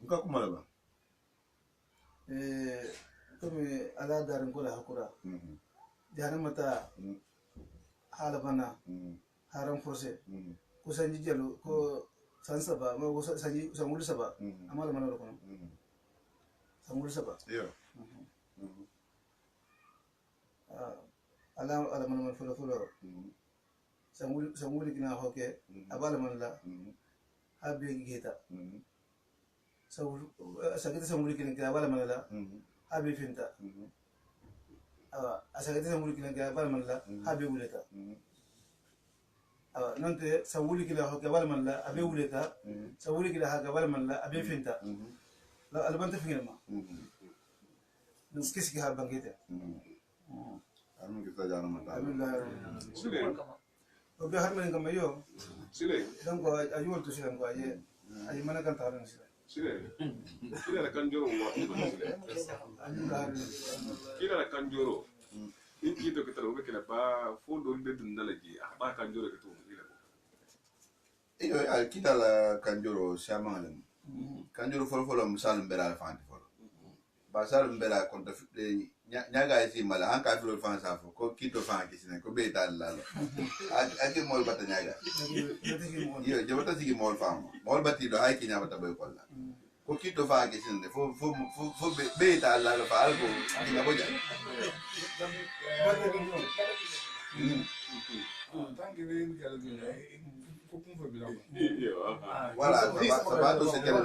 nka kuma alaba كم على دار كولا هكورا جانا متى حال بنا haram forse ko sanji jelo ko sansaba ma ko sanji sangul saba amala manalo kono sangul saba iyo ala man fulo sangul kina hoke abala man la habe gita sangul sagita sangul kina abala man la habe finta asagita sangul kina abala man la habe wuleta nante sawuli kila hoke wala man la abe wuleta sawuli kila haka wala man la abe finta la albanta fingina ma donc qu'est-ce qui a banquete almu kisla jana mata o be harmen kam yo Sile, donc ayol to silam ko ay mana kan taran sila Sile la kanjoro wa. ayu da Kila la kanjoro. In kito kita lo kila ba fondo de dundalaji. Ba kanjoro ke to kila. iyo alkita la kanjoro shamangalem kanjoro folo misal mbera fanti folo basal mbera konta nyaga isi mala hanka filo fan safo ko kito fan kisine ko be dal lalo ake mol bata nyaga iyo jabata sigi mol fam mol bati do ay kinya bata boy kolla ko kito fan kisine fo be dal lalo fa alko kinya boja voilà sabato se kele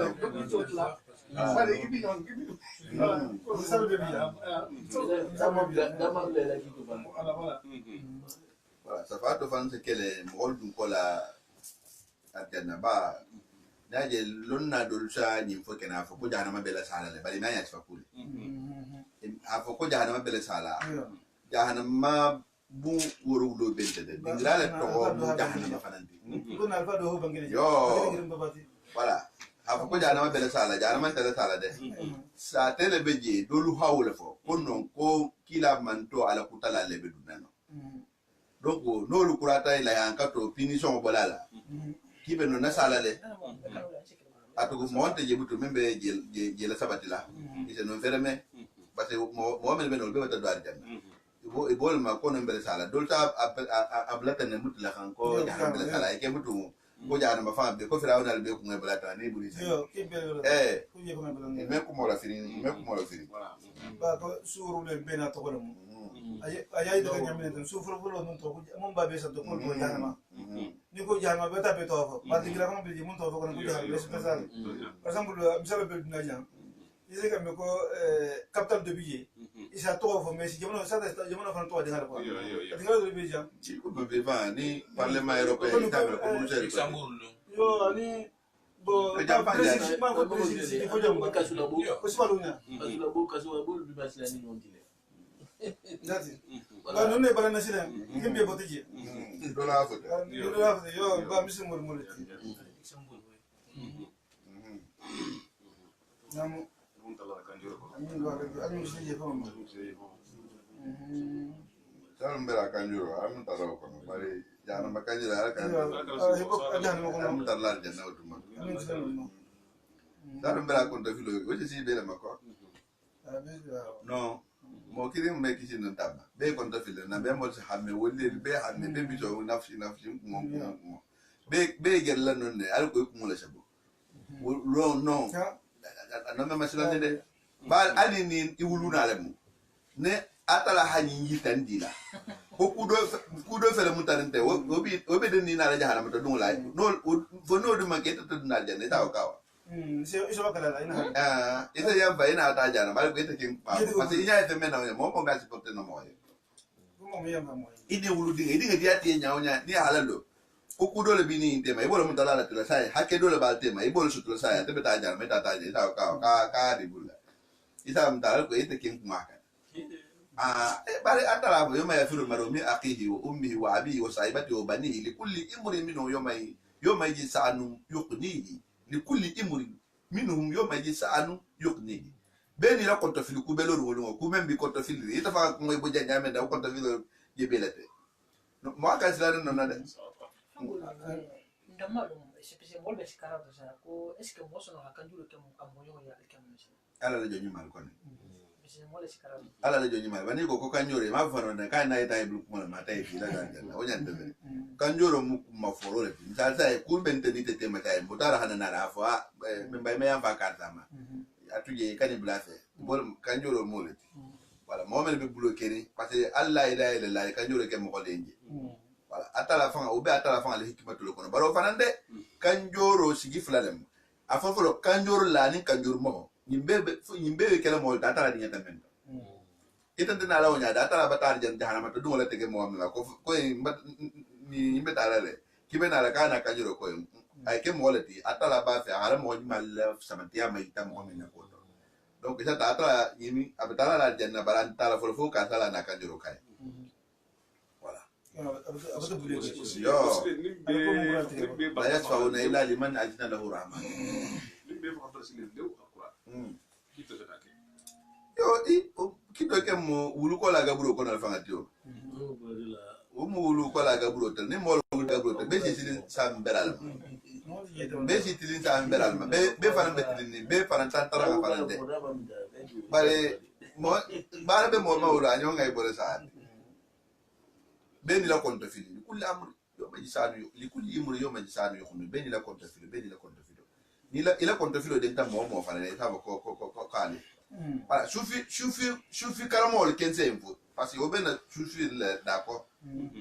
voilà sabato fan se kele mol dun kola atena ba naje lonna dolsa ni fo kena fo ko jana mabela sala le bali nanya tfakuli afo ko jana mabela sala jana ma bu woro do bente de dingrale to mu jahannama fananti ko na alfa do ho bangene yo voilà afo ko jahannama bele sala jahannama tele sala de sa tele beje dolu hawle fo konnon ko kila manto ala kutala lebe dunano donc nolu kurata ila yankato punition bolala kibe no na sala le atugo monte jebuto membe je la sabatila ise non ferme parce que mo mel benol be wata do arjanna ibol ma kono mbele sala dolta ablata ne mutla kan ko jahannama bele sala ke mutu ko jahannama fa be ko firawna be ko ngeblata ne buri yo kimbe ko je ko ngabala me ko mo la fini voilà ba ko suru le bena to ko mo ay do nyamene tan sufuru fulo non to ko mon ba be sa to ko jahannama ni ko jahannama be ta be to ko ba digira ko be mun to ko ko jahannama be spécial par exemple misal be dina jam Ise ka me ko capital de budget. Isa to fo mais si jamono sa jamono fan to de ngara ko. De ngara de budget. Ci ko be va ni parlement européen ta ko Bruxelles. Luxembourg Yo ani bo president ma ko president fo jam ko kasula bu ko sibalunya. kasula bu bi basla ni non dile Dati. Ba non ne bala na sila. Kimbe botiji. Dola fa. Yo ba misu murmur. Luxembourg Namu Muntala kanjoro ko. amin ba amin misu je ko mo. Salum bela kanjuro am taraw ko bari jana makanjiro ala kan Hebo adan mo ko am mo. tarlar janna utuma. Amin sallallahu. Salum bela kon to filo o ci bela mako. Amin. No mo kirim me kici no tamba be kon to filo na be mo ci hamme wolle be hamme be bi to nafsi mo be gella non ne al ko ko la sabo. Lo no. No me masila de ba ali ni iwuluna lemu ne atala hani yitandila ko kudo fere mutarante obi de ni na la jahara mata dum la no fo no dum ke to na jane ta kawa Iso bakala la ina. ita ya ba ina ta jana ba ko ita kin pa parce inya ite mena mo mo ga supporter no mo Mo mi yamba mo. idi wulu dinga dia tie nyawnya ni halalo ko kudo le bini tema ibolo mutala la tula sai hake dole ba tema ibolo su tula sai te beta jana meta ta je ta ka di bulla ita mtala ko ita kin kumaka bari atala bo yoma yafiru maromi aqihi wa ummihi wa abihi wa sahibati wa banihi li kulli imrin minhum yawma yajsa'anu yuqnihi li kulli imrin minhum yawma yajsa'anu yuqnihi beni la konto fil ku belo ro ku membi konto fil ita fa ko bo janya men da konto fil yebelete mo aka sila no na de ndamalo especially molbe sikara to sa ko est-ce que mo sono hakanjuro ke mo amboyo ya ke mo ala la jonyu mal kon especially molbe sikara ala la jonyu mal bani ko kanjore ma faro na kai na ita iblu ko ma ta ifi la jana o nyande be kanjoro mu ma foro le sa sa ku bente ni tete ma tai mutara hana na la fa memba me ya fa ka sama atuje kani blafe bol kanjoro mo le wala mo mel be bloquer ni parce que allah ila ila la kanjoro ke mo ko denje wala atala fanga obe atala fanga le hikmatu le kono baro fanande kanjoro sigi flalem afofolo kanjoro la ni kanjoro mo nyimbe kele mo atala di nyata men ita dina la wonya da atala batar jan jahana mata dungo la tege mo amna ko ni nyimbe tala le kibe na la kana kanjoro ko ay ke mo le ti atala ba fe ara mo mal samantia mai tam ko men ko donc isa ta atala yimi abitala la janna baran tala fo ka tala na kanjoro kai Abata bule ko. لا يشفعون إلا لمن أذن له الرحمن. Yo kito ke mo wulu ko la gaburo ko na fanga tio. O mo wulu ko la gaburo tel ni mo wulu gaburo tel be silin sam beral. Be silin sam beral ma be faran be tilin be faran tan tara ga faran de. Bare mo bare be mo ma wulu anyo ngai bore sa. Beni la konto fili li kulli amri yoma jisanu li kulli imri yoma jisanu yokhumi beni la konto fili ni la ila konto fili de ta mo fana ne ta ko kali voilà sufi karamo le kense info parce que obena sufi le d'accord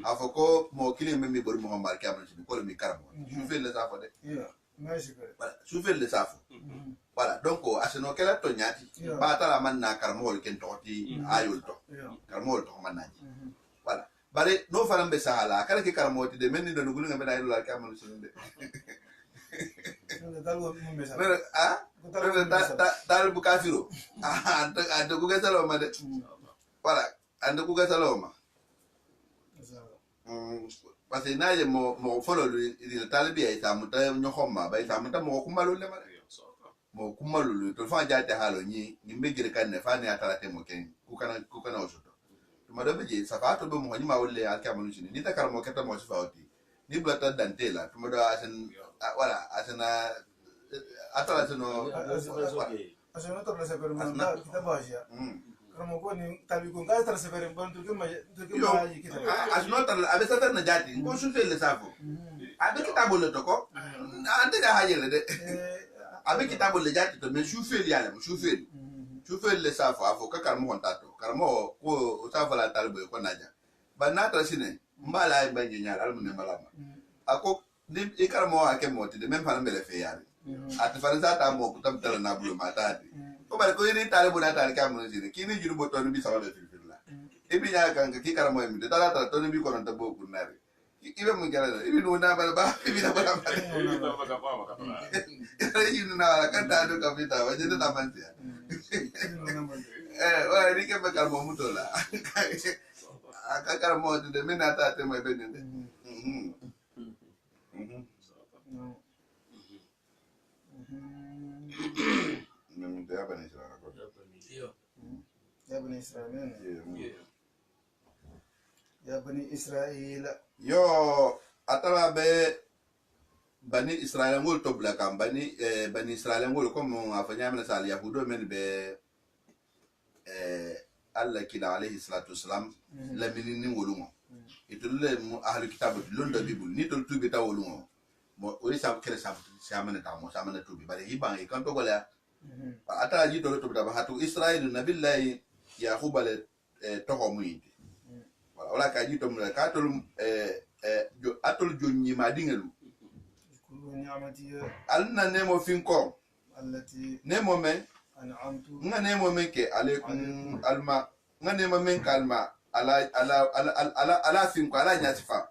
afoko mo kili memi bor mo marqué am ci ko le mi karamo sufi le safo de Nice. voilà sufi le safo voilà donc aseno kala to nyati ba ta la man na karamo le ken toti ayul to karamo to man naji voilà bare no faram be sala kala ke karamoti de menni do ngulu ngambe dai la kamal sunde Dalgo mo mesa. dal bu kafiro anda ku gasalo ma de voilà anda ku gasalo ma parce que naje mo folo li talibi ay tamuta nyoxoma bay tamuta mo kumalu le ma mo kumalu to fa jaate halo ni mbegire kan ne fa ne atala te mo ken ku kana osuto tuma do beje safato be mo nyima wolle alkamalu sini ni takar mo keta mo sifawti ni blata dantela tuma do asen voilà asena atala seno Aseno to plasa pero manda kita bahaya. Karena ko ni tabi ko ngai terasa pero bantu ke maji kita. aseno tal abesa tan na jati ko sufel le safo abe kitabo le toko ante ga hajele de abe kitabo le jati to me sufel yale mo sufel le safo afo ka karmo kontato karmo ko safo la talbo ko naja banata sine mbala ay banje nyal almu ne malama ako ni ikarmo ake moti de même fana mbele fe yale at faransa ta mo kutam tala na bulo matati ko bar ko iri tare buna tare kam no sire kini juru boto bi sawala filfilla ibi nya kan ki karamo mi de dara to bi ko non ta bo kunare ibe mun gara ibi no na ba ibi na ba ibi no na kan ta do kapita wa jede ta manti wa ni ke ba karamo mutola aka karamo de mena ta te mo be nende ya bani Israel ya bani Israel yo atara be bani Israel ngol to bla kam bani Israel ngol comme afanya men sal yahudo men be Allah kila alayhi salatu wassalam la minini wolungo itulle mu ahli kitab londo bibul ni to tubi ta wolungo mo o isa kere sa amana ta mo sa amana tubi bare hiban e kan to gola ata ji to to ba hatu Israel nabillahi yaquba le to ko muyti wala ka ji to mu ka to jo atol jonni ma dingelu kullu ni'mati alna nemo finko allati nemo men an'amtu nga nemo men ke alaykum alma nga nemo men kalma ala finko ala nyasifa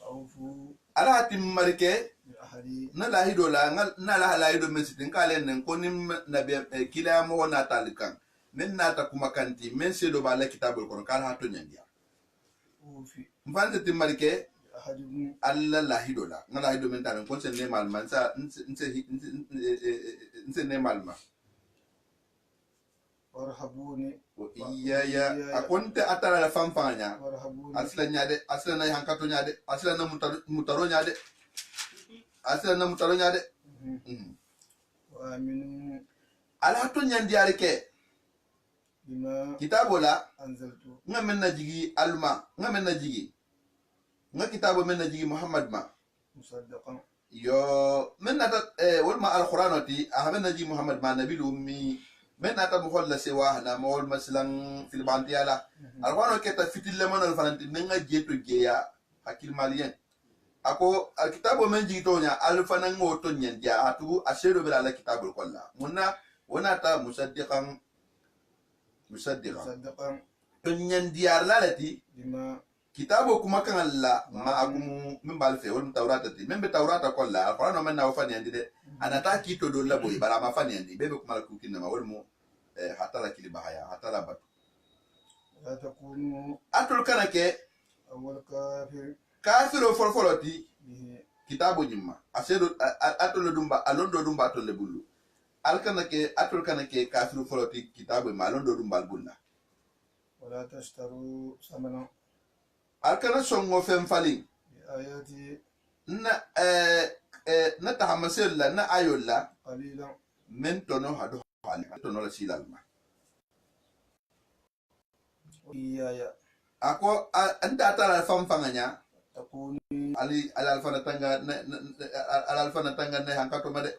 awfu ala timmarke bi ahadi na lahido la na la lahido men sitin kalen nen ko nim nabi kila mo na talikan men na ta kuma kanti men sedo ba la kitabul qur'an kala hato nyandia ufi mfante timmarke ahadi alla lahido la na lahido men tan ko sen ne mal man sa nse ne mal ma warhabuni o iya akonte atara la famfanya warhabuni asla nyade asla na hankato nyade asla na mutaro nyade asla na mutaro nyade wa aminu ala to nyandiare ke bima kitabo la anzaltu nga men na jigi alma nga men na jigi nga kitabo men na jigi muhammad ma musaddaqan yo men na wal ma alquran ati ahmen na jigi muhammad ma nabil ummi men na ta mo holla se wa na mo wal maslan fil bantiala alquran ke ta fitil le manal fanti nga jeto geya hakil malien ako alkitabo men jigi to nya alfa na ngoto nyandia atu ashedo bela la kitabul kolla munna wona ta musaddiqan musaddaqan to nyandiar lalati bima kitabo kuma kan Allah ma agumu min balfe wal tawrata ti men be tawrata kolla alquran men na wafani andi de anata kito do labo bara ma fani andi bebe kuma ku kinna ma wal mu hatala kili bahaya hatala bat la takunu atul kana ke awwal kafir kafiro folfoloti bihi kitabo nyimma asedo atul dumba alondo dumba to le bulu alkana ke atul kana ke kafiro foloti kitabo ma alondo dumba bulla wala tashtaru samana alkana songo fem fali bi ayati na tahamasel la na ayolla qalilan men tono hado hali tono la silalma iyaya ako anta tara famfanganya takuni ali alfana tanga alfana tanga ne hankato made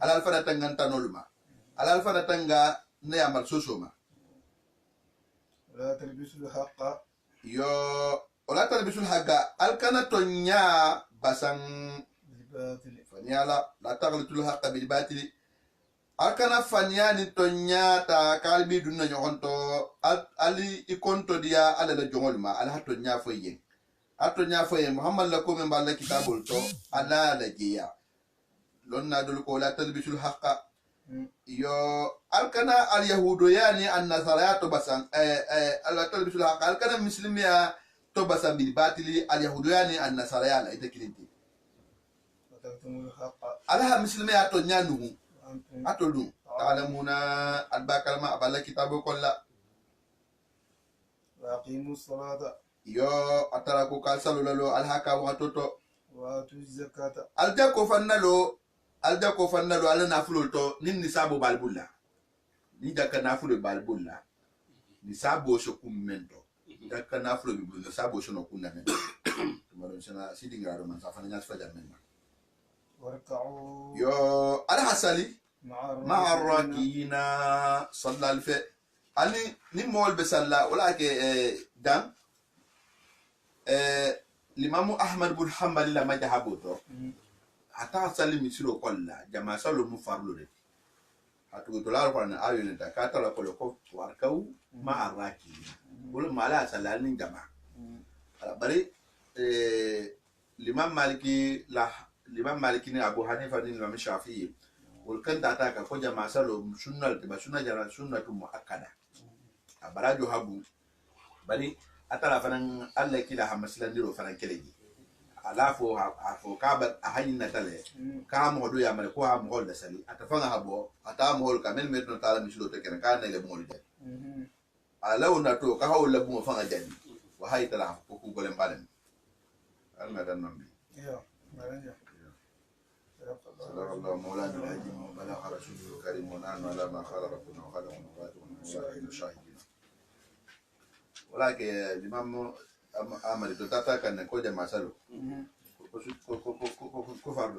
alfana tanga tanolma alfana tanga ne amal sosoma wala talbisul haqqa yo wala talbisul haga alkana tonya basang bil batil fanyala la taghlitul haqqa bil batil alkana fanyani tonya ta kalbi dunna nyonto ali ikonto dia ala la jongolma ala tonya foyen atonya foyen muhammad la ko men balla kitabul to ala la jiya lonna dul ko la talbisul haqqa yo alkana al yahudo yani an nasara to basan ala talbisul haqqa alkana muslimiya to basan bil batili al yahudo yani an nasara ya la ite kilinti wa taktumul haqqa ala muslimiya to nyanu antum atolu ta'lamuna albakalma aballa kitabu kolla wa aqimus salata yo atara ko kal salulalo alhaka wa toto wa atuz zakata alja ko fannalo ala nafulol to nin nisabu balbulla ni jakka nafulo balbulla nisabu so kummento jakka nafulo bi bulla nisabu so no kunna men tumaro sana sidingaro man safana nyas fajar men warka'u yo alhasali ma'a مع الراكين صلى الفئ أني نمول بسلا ولكن دم الإمام أحمد بن حنبل لما جابوته حتى سلم يسلو كلا جماعة سلو مفارلو ده atu to la ko na ayo ne ta ka ta la ko ko warkau ma araki bulu mala salalin jama ala bari l'imam maliki ni abu hanifa ni imam shafi'i wal kan ta ka ko jama salo sunnal ba sunna jara sunnatu muakkada abarajo habu bari atala fanan alla kila hamaslan diro fanan keleji alafo afo kaba ahayin natale ka mo do ya male ko ha mo da sali atafanga habo ata mo ka men metno tala mislo te ken ka na le mo de alaw na to ka hawla bu mo fanga jani wa hay tala ko ku golem balen alma dan nambi ya maranja صدق الله مولانا العظيم وبلغ رسوله الكريم ونحن على ما قال ربنا وقال ونصائح شاهدين ولكن الإمام أمر تتاتا كان كوجا مسالو كفر